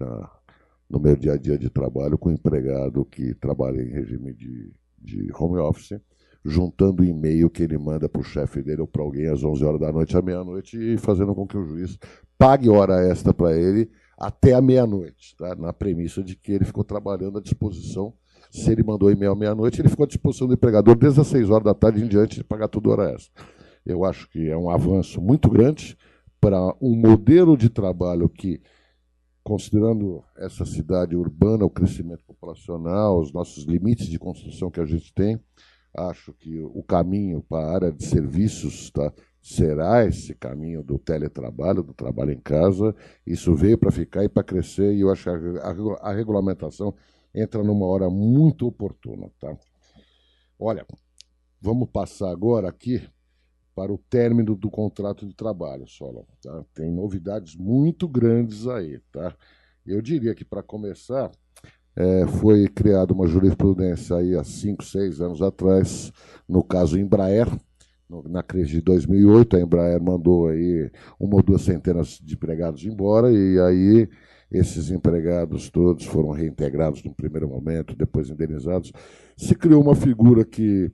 no meu dia a dia de trabalho com um empregado que trabalha em regime de home office, juntando o e-mail que ele manda para o chefe dele ou para alguém às 11 horas da noite, à meia-noite, e fazendo com que o juiz pague hora extra para ele até a meia-noite, tá? Na premissa de que ele ficou trabalhando à disposição. Se ele mandou e-mail à meia-noite, ele ficou à disposição do empregador desde as 6 horas da tarde em diante de pagar tudo hora extra. Eu acho que é um avanço muito grande para um modelo de trabalho que, considerando essa cidade urbana, o crescimento populacional, os nossos limites de construção que a gente tem, acho que o caminho para a área de serviços, tá, será esse caminho do teletrabalho, do trabalho em casa. Isso veio para ficar e para crescer, e eu acho que a regulamentação entra numa hora muito oportuna. Tá? Olha, vamos passar agora aqui para o término do contrato de trabalho, Solon. Tá? Tem novidades muito grandes aí. Tá? Eu diria que, para começar, foi criada uma jurisprudência aí há 5, 6 anos atrás, no caso Embraer. Na crise de 2008, a Embraer mandou aí 1 ou 2 centenas de empregados embora, e aí esses empregados todos foram reintegrados no primeiro momento, depois indenizados. Se criou uma figura que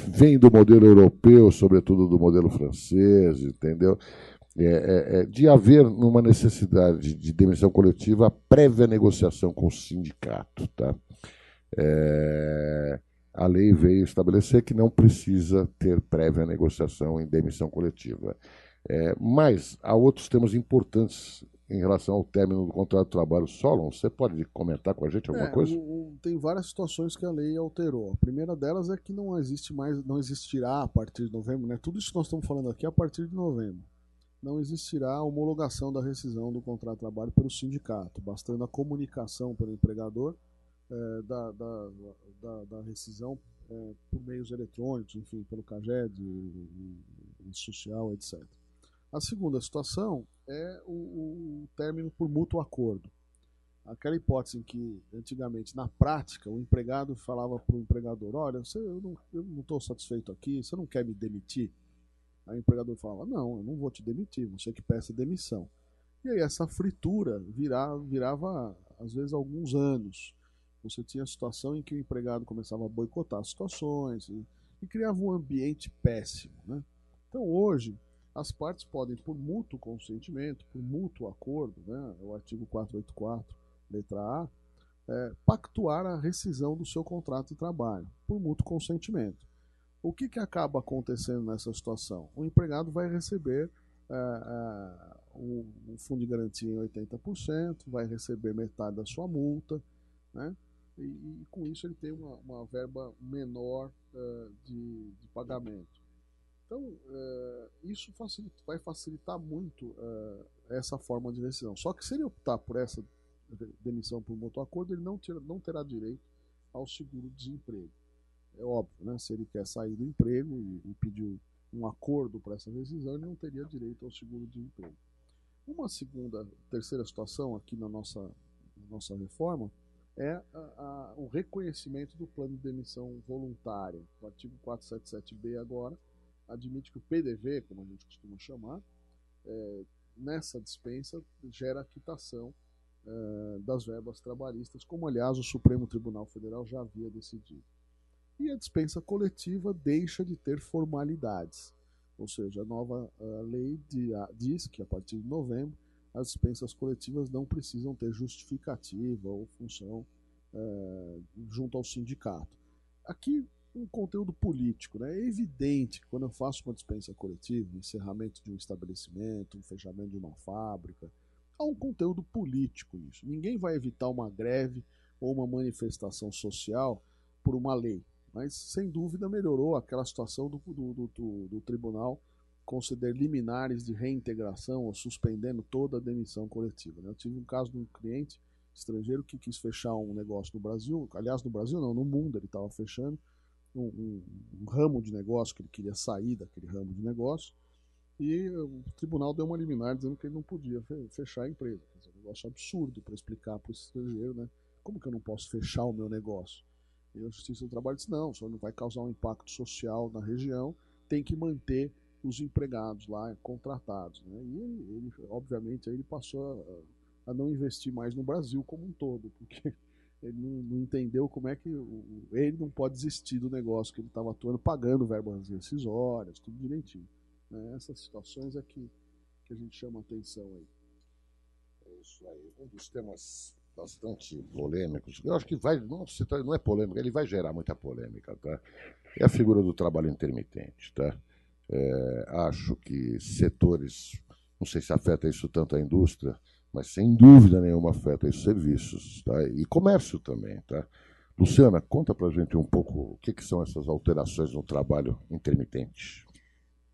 vem do modelo europeu, sobretudo do modelo francês, entendeu? De haver uma necessidade de demissão coletiva a prévia negociação com o sindicato. Tá? A lei veio estabelecer que não precisa ter prévia negociação em demissão coletiva. Mas há outros temas importantes em relação ao término do contrato de trabalho. Solon, você pode comentar com a gente alguma coisa? Tem várias situações que a lei alterou. A primeira delas é que não existirá a partir de novembro, né? Tudo isso que nós estamos falando aqui é a partir de novembro. Não existirá a homologação da rescisão do contrato de trabalho pelo sindicato, bastando a comunicação pelo empregador da rescisão por meios eletrônicos, enfim, pelo CAGED, social, etc. A segunda situação é o término por mútuo acordo. Aquela hipótese em que, antigamente, na prática, o empregado falava para o empregador, olha, eu não estou satisfeito aqui, você não quer me demitir? Aí o empregador falava, não, eu não vou te demitir, você que peça demissão. E aí essa fritura virava, às vezes, alguns anos. Você tinha a situação em que o empregado começava a boicotar as situações e criava um ambiente péssimo. Né? Então, hoje, as partes podem, por mútuo consentimento, por mútuo acordo, né, o artigo 484, letra A, pactuar a rescisão do seu contrato de trabalho, por mútuo consentimento. O que acaba acontecendo nessa situação? O empregado vai receber o fundo de garantia em 80%, vai receber metade da sua multa, né? e com isso ele tem uma verba menor de pagamento. Então, isso vai facilitar muito essa forma de decisão. Só que se ele optar por essa demissão por mútuo acordo, ele não terá direito ao seguro-desemprego. É óbvio, né? Se ele quer sair do emprego e pediu um acordo para essa decisão, ele não teria direito ao seguro-desemprego. Uma terceira situação aqui na nossa reforma é o reconhecimento do plano de demissão voluntária. O artigo 477B agora admite que o PDV, como a gente costuma chamar, nessa dispensa gera a quitação das verbas trabalhistas, como aliás o Supremo Tribunal Federal já havia decidido. E a dispensa coletiva deixa de ter formalidades, ou seja, a nova lei diz que a partir de novembro as dispensas coletivas não precisam ter justificativa ou função junto ao sindicato. Aqui um conteúdo político, né? É evidente que quando eu faço uma dispensa coletiva, um encerramento de um estabelecimento, um fechamento de uma fábrica, há um conteúdo político nisso. Ninguém vai evitar uma greve ou uma manifestação social por uma lei, mas sem dúvida melhorou aquela situação do tribunal conceder liminares de reintegração ou suspendendo toda a demissão coletiva. Eu tive um caso de um cliente estrangeiro que quis fechar um negócio no Brasil, aliás, no Brasil não, no mundo ele estava fechando um ramo de negócio, que ele queria sair daquele ramo de negócio, e o tribunal deu uma liminar dizendo que ele não podia fechar a empresa. É um negócio absurdo para explicar para o estrangeiro, né? Como que eu não posso fechar o meu negócio? E a Justiça do Trabalho disse, não, só não vai causar um impacto social na região, tem que manter os empregados lá contratados, né? E ele obviamente, aí ele passou a não investir mais no Brasil como um todo, porque ele não entendeu como é que ele não pode desistir do negócio que ele estava atuando, pagando verbas rescisórias, tudo direitinho. Né? Essas situações é que a gente chama atenção aí. É isso aí. Um dos temas bastante polêmicos, eu acho que não é polêmica, ele vai gerar muita polêmica, tá? É a figura do trabalho intermitente, tá? Acho que setores, não sei se afeta isso tanto a indústria, mas sem dúvida nenhuma afeta os serviços, tá? E comércio também, tá? Luciana, conta pra gente um pouco o que são essas alterações no trabalho intermitente.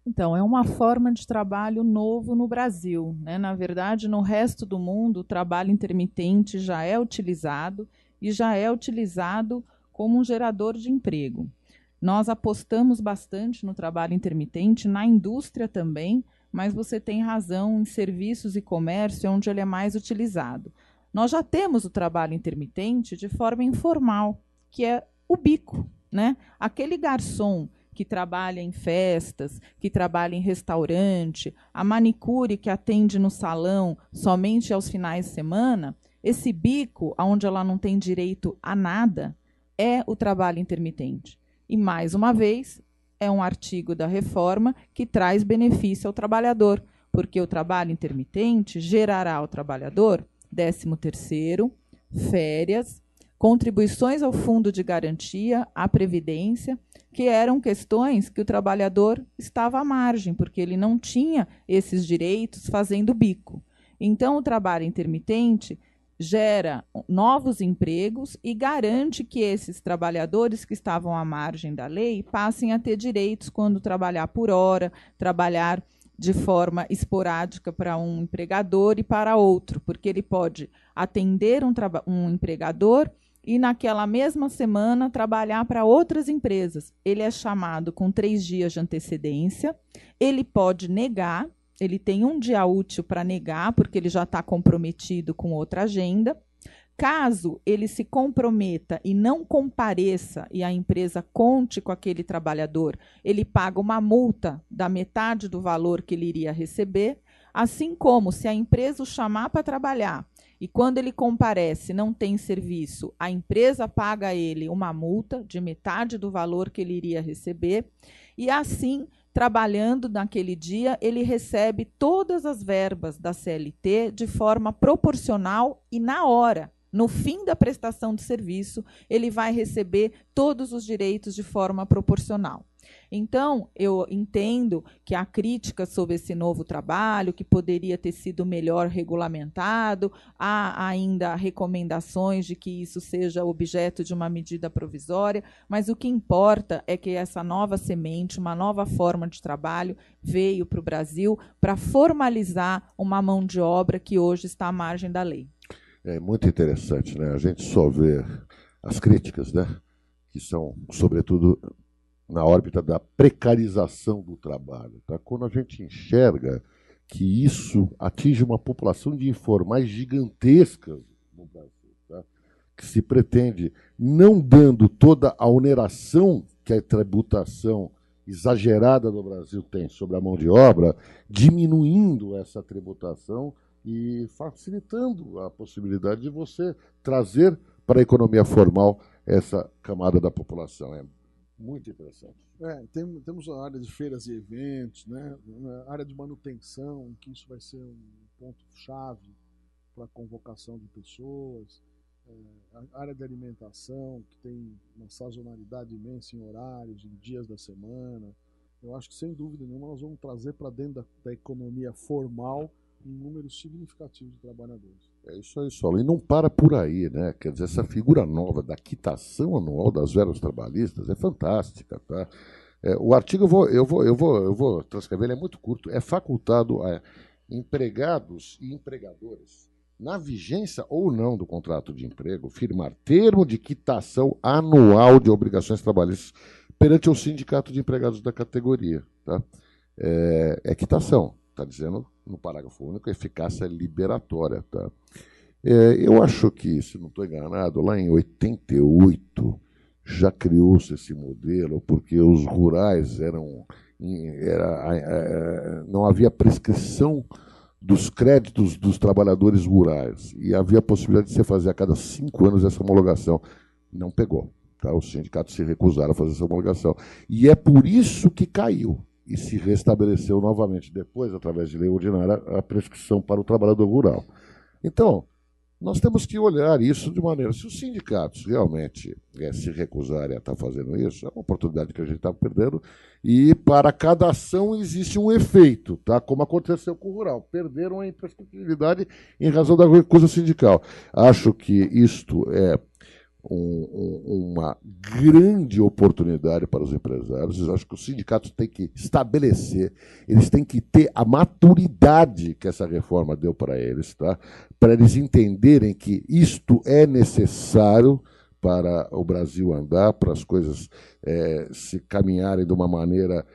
Então, é uma forma de trabalho novo no Brasil, né? Na verdade, no resto do mundo, o trabalho intermitente já é utilizado e já é utilizado como um gerador de emprego. Nós apostamos bastante no trabalho intermitente, na indústria também, mas você tem razão, em serviços e comércio, onde ele é mais utilizado. Nós já temos o trabalho intermitente de forma informal, que é o bico, né? Aquele garçom que trabalha em festas, que trabalha em restaurante, a manicure que atende no salão somente aos finais de semana, esse bico, onde ela não tem direito a nada, é o trabalho intermitente. E, mais uma vez, é um artigo da reforma que traz benefício ao trabalhador, porque o trabalho intermitente gerará ao trabalhador 13º, férias, contribuições ao fundo de garantia, à previdência, que eram questões que o trabalhador estava à margem, porque ele não tinha esses direitos fazendo bico. Então, o trabalho intermitente gera novos empregos e garante que esses trabalhadores que estavam à margem da lei passem a ter direitos quando trabalhar por hora, trabalhar de forma esporádica para um empregador e para outro, porque ele pode atender um empregador e naquela mesma semana trabalhar para outras empresas. Ele é chamado com 3 dias de antecedência, ele pode negar, ele tem um dia útil para negar, porque ele já está comprometido com outra agenda. Caso ele se comprometa e não compareça e a empresa conte com aquele trabalhador, ele paga uma multa da metade do valor que ele iria receber, assim como se a empresa o chamar para trabalhar e quando ele comparece não tem serviço, a empresa paga a ele uma multa de metade do valor que ele iria receber e assim, trabalhando naquele dia, ele recebe todas as verbas da CLT de forma proporcional e na hora. No fim da prestação de serviço, ele vai receber todos os direitos de forma proporcional. Então, eu entendo que há críticas sobre esse novo trabalho, que poderia ter sido melhor regulamentado, há ainda recomendações de que isso seja objeto de uma medida provisória, mas o que importa é que essa nova semente, uma nova forma de trabalho, veio para o Brasil para formalizar uma mão de obra que hoje está à margem da lei. É muito interessante, né? A gente só vê as críticas, né? Que são, sobretudo, na órbita da precarização do trabalho. Tá? Quando a gente enxerga que isso atinge uma população de informais gigantescas no Brasil, tá? Que se pretende, não dando toda a oneração que a tributação exagerada do Brasil tem sobre a mão de obra, diminuindo essa tributação e facilitando a possibilidade de você trazer para a economia formal essa camada da população. É muito interessante. Temos a área de feiras e eventos, né? A área de manutenção, em que isso vai ser um ponto-chave para a convocação de pessoas. A área de alimentação, que tem uma sazonalidade imensa em horários, em dias da semana. Eu acho que, sem dúvida nenhuma, nós vamos trazer para dentro da economia formal um número significativo de trabalhadores. É isso aí, Saulo. E não para por aí, né? Quer dizer, essa figura nova da quitação anual das verbas trabalhistas é fantástica, tá? O artigo eu vou transcrever, ele é muito curto. É facultado a empregados e empregadores, na vigência ou não do contrato de emprego, firmar termo de quitação anual de obrigações trabalhistas perante o sindicato de empregados da categoria, tá? É quitação, está dizendo no parágrafo único, eficácia liberatória. Tá? Eu acho que, se não estou enganado, lá em 88 já criou-se esse modelo, porque os rurais não havia prescrição dos créditos dos trabalhadores rurais, e havia a possibilidade de você fazer a cada 5 anos essa homologação. Não pegou. Tá? Os sindicatos se recusaram a fazer essa homologação. E é por isso que caiu. E se restabeleceu novamente depois, através de lei ordinária, a prescrição para o trabalhador rural. Então, nós temos que olhar isso de maneira... Se os sindicatos realmente se recusarem a estar fazendo isso, é uma oportunidade que a gente está perdendo, e para cada ação existe um efeito, tá? Como aconteceu com o rural. Perderam a imprescritibilidade em razão da recusa sindical. Acho que isto é uma grande oportunidade para os empresários. Eu acho que os sindicatos têm que estabelecer, eles têm que ter a maturidade que essa reforma deu para eles, tá? Para eles entenderem que isto é necessário para o Brasil andar, para as coisas se caminharem de uma maneira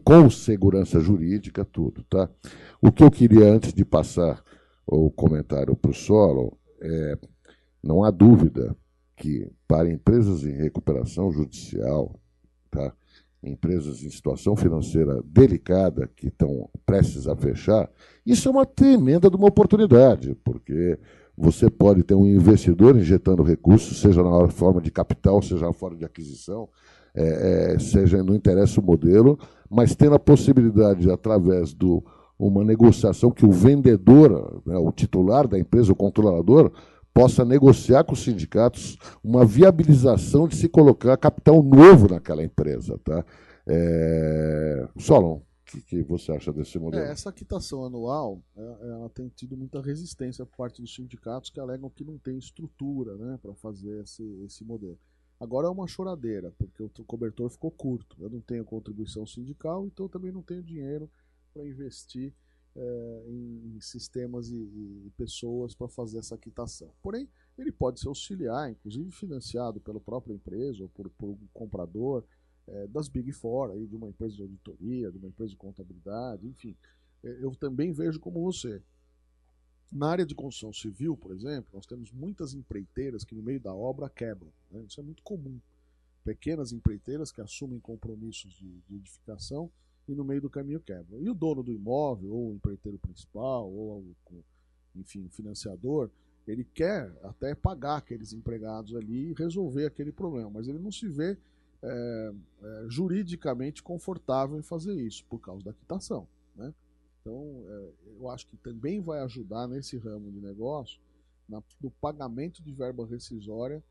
com segurança jurídica, tudo. Tá? O que eu queria, antes de passar o comentário para o Solon, não há dúvida que para empresas em recuperação judicial, tá? Empresas em situação financeira delicada, que estão prestes a fechar, isso é uma tremenda de uma oportunidade, porque você pode ter um investidor injetando recursos, seja na forma de capital, seja na forma de aquisição, seja, não interessa o modelo, mas tendo a possibilidade, através de uma negociação que o vendedor, né, o titular da empresa, o controlador, possa negociar com os sindicatos uma viabilização de se colocar capital novo naquela empresa. Tá? Solon, o que você acha desse modelo? Essa quitação anual ela tem tido muita resistência por parte dos sindicatos, que alegam que não tem estrutura, né, para fazer esse modelo. Agora é uma choradeira, porque o cobertor ficou curto. Eu não tenho contribuição sindical, então eu também não tenho dinheiro para investir em sistemas e pessoas para fazer essa quitação. Porém, ele pode se auxiliar, inclusive financiado pela própria empresa ou por um comprador das Big Four, aí, de uma empresa de auditoria, de uma empresa de contabilidade, enfim. Eu também vejo como você. Na área de construção civil, por exemplo, nós temos muitas empreiteiras que no meio da obra quebram. Né? Isso é muito comum. Pequenas empreiteiras que assumem compromissos de edificação e no meio do caminho quebram. E o dono do imóvel, ou o empreiteiro principal, ou enfim, o financiador, ele quer até pagar aqueles empregados ali e resolver aquele problema, mas ele não se vê juridicamente confortável em fazer isso, por causa da quitação. Né? Então, eu acho que também vai ajudar nesse ramo de negócio, no pagamento de verba rescisória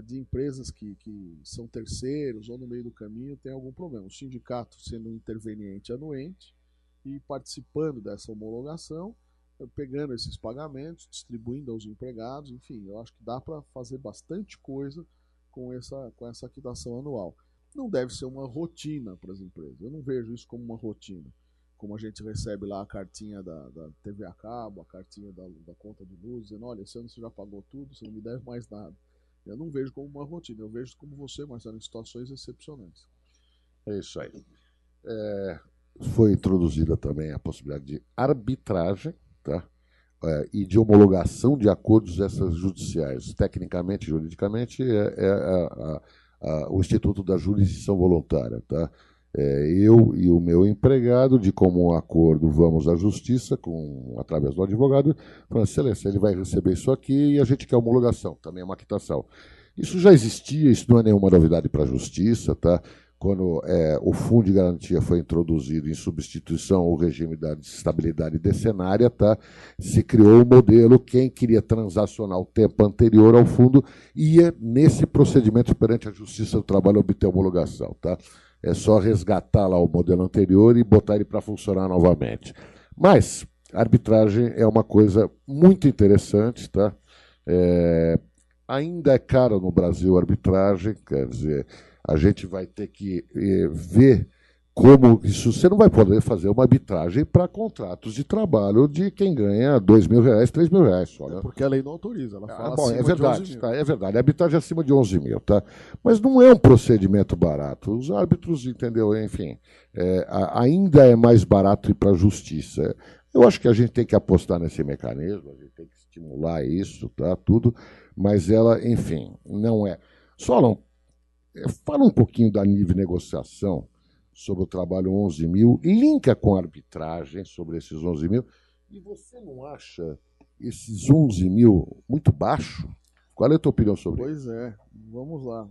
de empresas que são terceiros ou no meio do caminho tem algum problema. O sindicato sendo um interveniente anuente e participando dessa homologação, pegando esses pagamentos, distribuindo aos empregados, enfim, eu acho que dá para fazer bastante coisa com essa quitação anual. Não deve ser uma rotina para as empresas, eu não vejo isso como uma rotina, como a gente recebe lá a cartinha da TV a cabo, a cartinha da conta de luz, dizendo, olha, esse ano você já pagou tudo, você não me deve mais nada. Eu não vejo como uma rotina, eu vejo como você, Marcelo, em situações excepcionais. É isso aí. Foi introduzida também a possibilidade de arbitragem, tá? E de homologação de acordos extrajudiciais. Tecnicamente, juridicamente, o Instituto da Jurisdição Voluntária. Tá? Eu e o meu empregado, de comum acordo, vamos à justiça, através do advogado, falando, excelência, ele vai receber isso aqui e a gente quer homologação, também é uma quitação. Isso já existia, isso não é nenhuma novidade para a justiça, tá? Quando o Fundo de Garantia foi introduzido em substituição ao regime da estabilidade decenária, tá? Se criou um modelo, quem queria transacionar o tempo anterior ao fundo ia nesse procedimento perante a Justiça do Trabalho obter homologação. Tá? É só resgatar lá o modelo anterior e botar ele para funcionar novamente. Mas a arbitragem é uma coisa muito interessante, tá? Ainda é caro no Brasil a arbitragem, quer dizer, a gente vai ter que ver como isso. Você não vai poder fazer uma arbitragem para contratos de trabalho de quem ganha R$2.000, R$3.000. Só, né? Porque a lei não autoriza, ela fala bom, acima é verdade, de 11.000. tá, é verdade. A arbitragem é acima de 11.000, tá? Mas não é um procedimento barato. Os árbitros, entendeu? Enfim, ainda é mais barato ir para a justiça. Eu acho que a gente tem que apostar nesse mecanismo, a gente tem que estimular isso, tá? Tudo, mas ela, enfim, não é. Solon, fala um pouquinho da nível de negociação sobre o trabalho 11.000, linka com a arbitragem sobre esses 11.000, e você não acha esses 11.000 muito baixo? Qual é a tua opinião sobre isso? Pois é, vamos lá.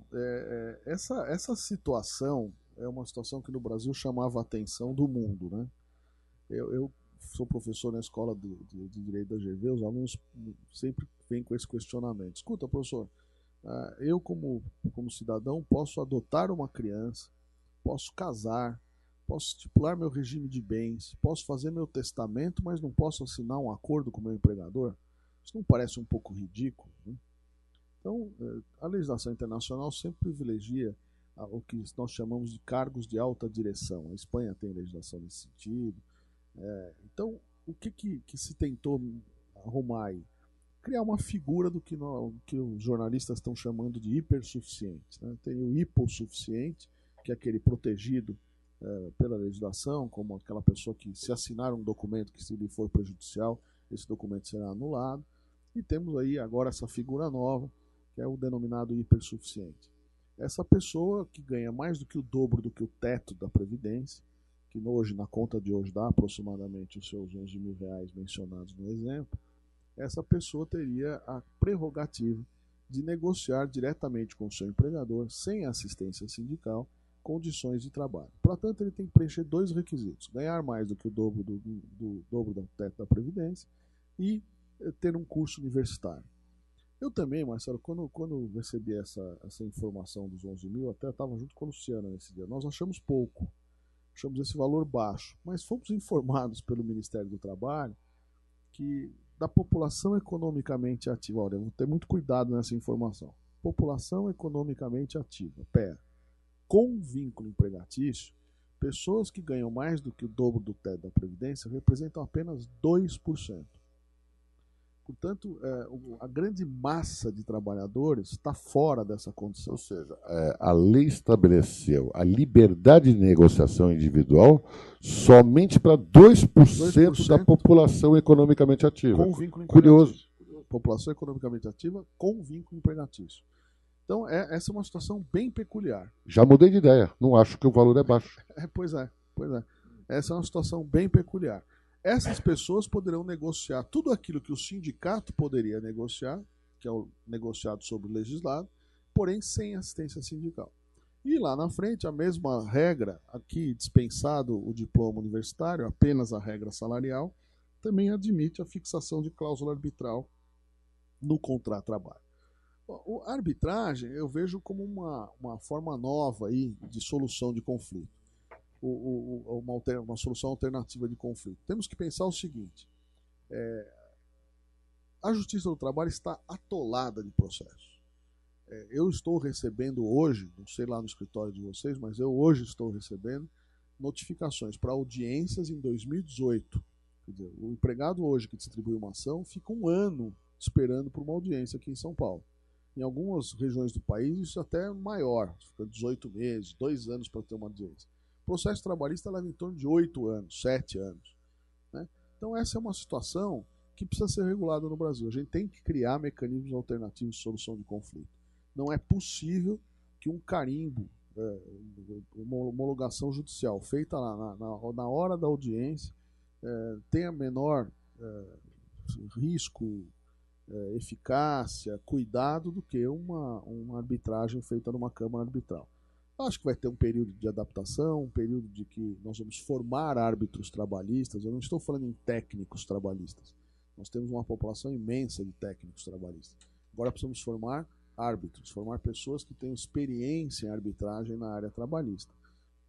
Essa situação é uma situação que no Brasil chamava a atenção do mundo, né? Eu sou professor na escola de Direito da GV, os alunos sempre vêm com esse questionamento. Escuta, professor, eu como cidadão posso adotar uma criança, posso casar, posso estipular meu regime de bens, posso fazer meu testamento, mas não posso assinar um acordo com o meu empregador? Isso não parece um pouco ridículo, né? Então, a legislação internacional sempre privilegia o que nós chamamos de cargos de alta direção. A Espanha tem legislação nesse sentido. Então, o que se tentou arrumar aí? Criar uma figura do que os jornalistas estão chamando de hipersuficiente, né? Tem o hipossuficiente, que é aquele protegido pela legislação, como aquela pessoa que, se assinar um documento que, se lhe for prejudicial, esse documento será anulado. E temos aí agora essa figura nova, que é o denominado hipersuficiente. Essa pessoa que ganha mais do que o dobro do que o teto da Previdência, que hoje, na conta de hoje, dá aproximadamente os seus R$11.000 mencionados no exemplo, essa pessoa teria a prerrogativa de negociar diretamente com o seu empregador, sem assistência sindical, condições de trabalho. Portanto, ele tem que preencher dois requisitos: ganhar mais do que o dobro do dobro do teto da Previdência e ter um curso universitário. Eu também, Marcelo, quando recebi essa informação dos 11.000, até estava junto com a Luciana nesse dia, nós achamos pouco, achamos esse valor baixo, mas fomos informados pelo Ministério do Trabalho que da população economicamente ativa, olha, eu vou ter muito cuidado nessa informação, população economicamente ativa, com vínculo empregatício, pessoas que ganham mais do que o dobro do teto da Previdência representam apenas 2%. Portanto, a grande massa de trabalhadores está fora dessa condição. Ou seja, a lei estabeleceu a liberdade de negociação individual somente para 2% da população economicamente ativa. Com vínculo empregatício. Curioso. População economicamente ativa com vínculo empregatício. Então, essa é uma situação bem peculiar. Já mudei de ideia. Não acho que o valor é baixo. Pois é. Essa é uma situação bem peculiar. Essas pessoas poderão negociar tudo aquilo que o sindicato poderia negociar, que é o negociado sobre o legislado, porém sem assistência sindical. E lá na frente, a mesma regra, aqui dispensado o diploma universitário, apenas a regra salarial, também admite a fixação de cláusula arbitral no contrato de trabalho. A arbitragem eu vejo como uma forma nova aí de solução de conflito, uma solução alternativa de conflito. Temos que pensar o seguinte: a Justiça do Trabalho está atolada de processos. Eu estou recebendo hoje, não sei lá no escritório de vocês, mas eu hoje estou recebendo notificações para audiências em 2018. Quer dizer, o empregado hoje que distribui uma ação fica um ano esperando por uma audiência aqui em São Paulo. Em algumas regiões do país isso até é maior, fica 18 meses, 2 anos para ter uma audiência. O processo trabalhista leva em torno de 8 anos, 7 anos. Né? Então essa é uma situação que precisa ser regulada no Brasil. A gente tem que criar mecanismos alternativos de solução de conflito. Não é possível que um carimbo, uma homologação judicial feita na hora da audiência tenha menor risco, eficácia, cuidado do que uma arbitragem feita numa Câmara Arbitral. Acho que vai ter um período de adaptação, um período de que nós vamos formar árbitros trabalhistas. Eu não estou falando em técnicos trabalhistas. Nós temos uma população imensa de técnicos trabalhistas. Agora precisamos formar árbitros, formar pessoas que tenham experiência em arbitragem na área trabalhista.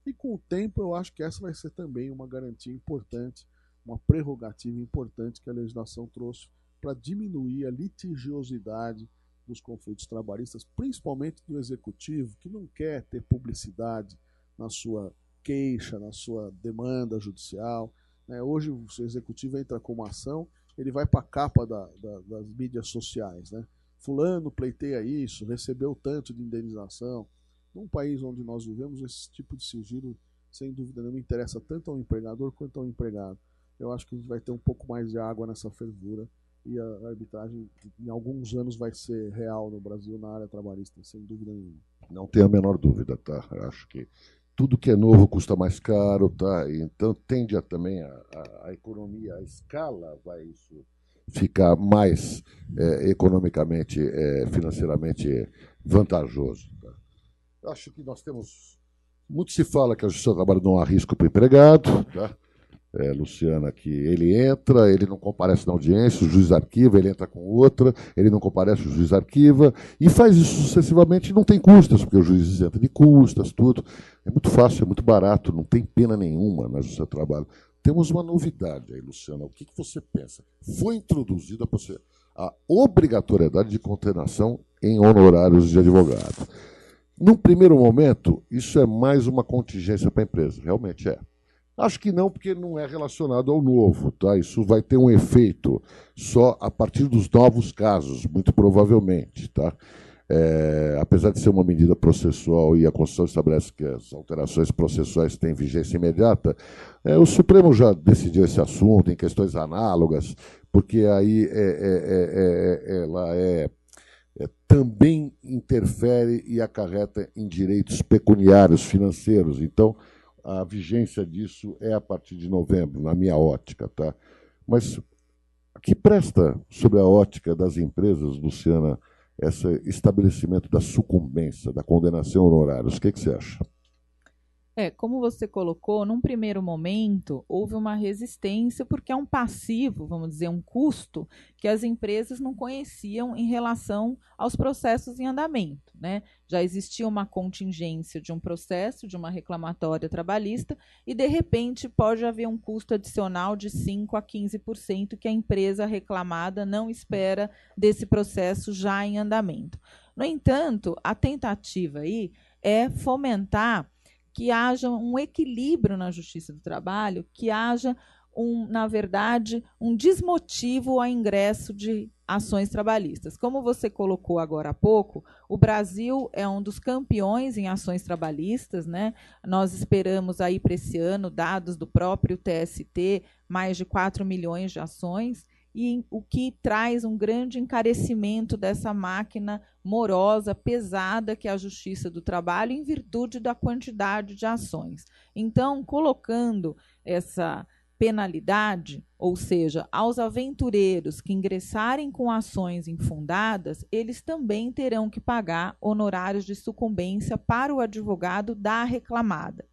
E com o tempo eu acho que essa vai ser também uma garantia importante, uma prerrogativa importante que a legislação trouxe para diminuir a litigiosidade dos conflitos trabalhistas, principalmente do executivo, que não quer ter publicidade na sua queixa, na sua demanda judicial. Hoje o executivo entra com uma ação, ele vai para a capa das mídias sociais, né? Fulano pleiteia isso, recebeu tanto de indenização. Num país onde nós vivemos, esse tipo de sigilo, sem dúvida nenhuma, interessa tanto ao empregador quanto ao empregado. Eu acho que a gente vai ter um pouco mais de água nessa fervura e a arbitragem, em alguns anos, vai ser real no Brasil, na área trabalhista, sem dúvida nenhuma. Não tenho a menor dúvida, tá? Eu acho que tudo que é novo custa mais caro, tá? Então tende também a economia, a escala vai isso ficar mais economicamente, financeiramente vantajoso. Tá? Eu acho que nós temos... Muito se fala que a Justiça do Trabalho não há risco para o empregado, tá? Luciana, que ele entra, ele não comparece na audiência, o juiz arquiva, ele entra com outra, ele não comparece, o juiz arquiva, e faz isso sucessivamente, não tem custas, porque o juiz isenta de custas, tudo. É muito fácil, é muito barato, não tem pena nenhuma na Justiça do Trabalho. Temos uma novidade aí, Luciana, o que você pensa? Foi introduzida a obrigatoriedade de condenação em honorários de advogado. Num primeiro momento, isso é mais uma contingência para a empresa, realmente é. Acho que não, porque não é relacionado ao novo. Tá? Isso vai ter um efeito só a partir dos novos casos, muito provavelmente. Tá? Apesar de ser uma medida processual e a Constituição estabelece que as alterações processuais têm vigência imediata, o Supremo já decidiu esse assunto em questões análogas, porque aí ela também interfere e acarreta em direitos pecuniários financeiros. Então, a vigência disso é a partir de novembro, na minha ótica. Tá? Mas o que presta sobre a ótica das empresas, Luciana, esse estabelecimento da sucumbência, da condenação a honorários? O que você acha? Como você colocou, num primeiro momento, houve uma resistência, porque é um passivo, vamos dizer, um custo que as empresas não conheciam em relação aos processos em andamento. Né? Já existia uma contingência de um processo, de uma reclamatória trabalhista, e, de repente, pode haver um custo adicional de 5% a 15% que a empresa reclamada não espera desse processo já em andamento. No entanto, a tentativa aí é fomentar que haja um equilíbrio na Justiça do Trabalho, que haja, na verdade, um desmotivo ao ingresso de ações trabalhistas. Como você colocou agora há pouco, o Brasil é um dos campeões em ações trabalhistas, né? Nós esperamos aí para esse ano, dados do próprio TST, mais de 4 milhões de ações, e o que traz um grande encarecimento dessa máquina morosa, pesada, que é a Justiça do Trabalho, em virtude da quantidade de ações. Então, colocando essa penalidade, ou seja, aos aventureiros que ingressarem com ações infundadas, eles também terão que pagar honorários de sucumbência para o advogado da reclamada.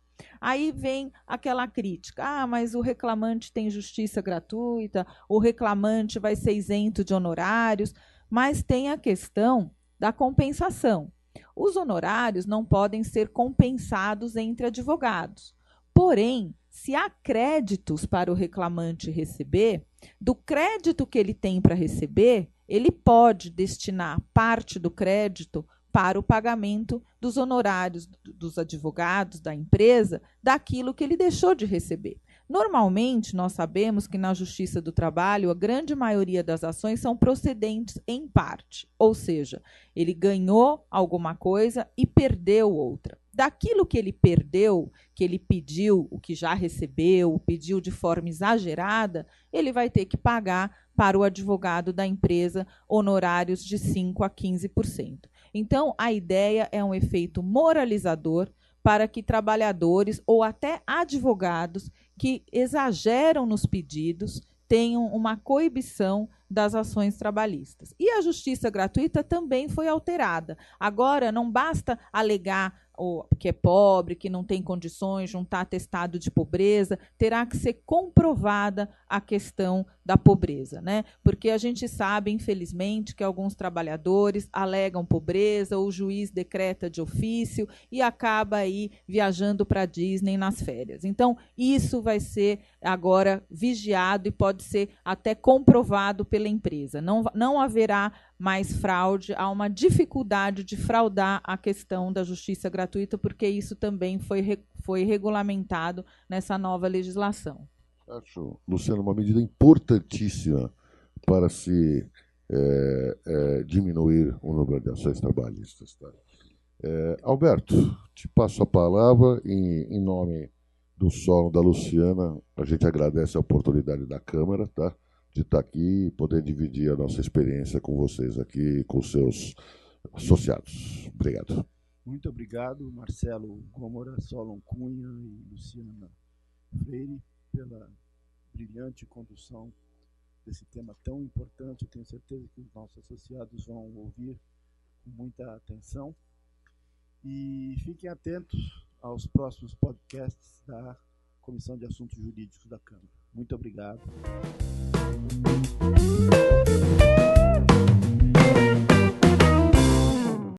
Aí vem aquela crítica, mas o reclamante tem justiça gratuita, o reclamante vai ser isento de honorários, mas tem a questão da compensação. Os honorários não podem ser compensados entre advogados. Porém, se há créditos para o reclamante receber, do crédito que ele tem para receber, ele pode destinar parte do crédito para o pagamento dos honorários dos advogados da empresa, daquilo que ele deixou de receber. Normalmente, nós sabemos que na Justiça do Trabalho, a grande maioria das ações são procedentes em parte, ou seja, ele ganhou alguma coisa e perdeu outra. Daquilo que ele perdeu, que ele pediu, o que já recebeu, pediu de forma exagerada, ele vai ter que pagar para o advogado da empresa honorários de 5% a 15%. Então, a ideia é um efeito moralizador para que trabalhadores ou até advogados que exageram nos pedidos tenham uma coibição das ações trabalhistas. E a justiça gratuita também foi alterada. Agora, não basta alegar que é pobre, que não tem condições, juntar atestado de pobreza, terá que ser comprovada a questão da pobreza, né? Porque a gente sabe, infelizmente, que alguns trabalhadores alegam pobreza, o juiz decreta de ofício e acaba aí viajando para a Disney nas férias. Então, isso vai ser agora vigiado e pode ser até comprovado pela empresa. Não haverá mais fraude, há uma dificuldade de fraudar a questão da justiça gratuita, porque isso também foi regulamentado nessa nova legislação. Acho, Luciano, uma medida importantíssima para se diminuir o número de ações trabalhistas. Tá? Alberto, te passo a palavra em nome do Solon, da Luciana. A gente agradece a oportunidade da Câmara, tá? De estar aqui e poder dividir a nossa experiência com vocês aqui, com seus associados. Obrigado. Muito obrigado, Marcelo Gomora, Solon Cunha e Luciana Freire, pela brilhante condução desse tema tão importante. Eu tenho certeza que os nossos associados vão ouvir com muita atenção. E fiquem atentos aos próximos podcasts da Comissão de Assuntos Jurídicos da Câmara. Muito obrigado.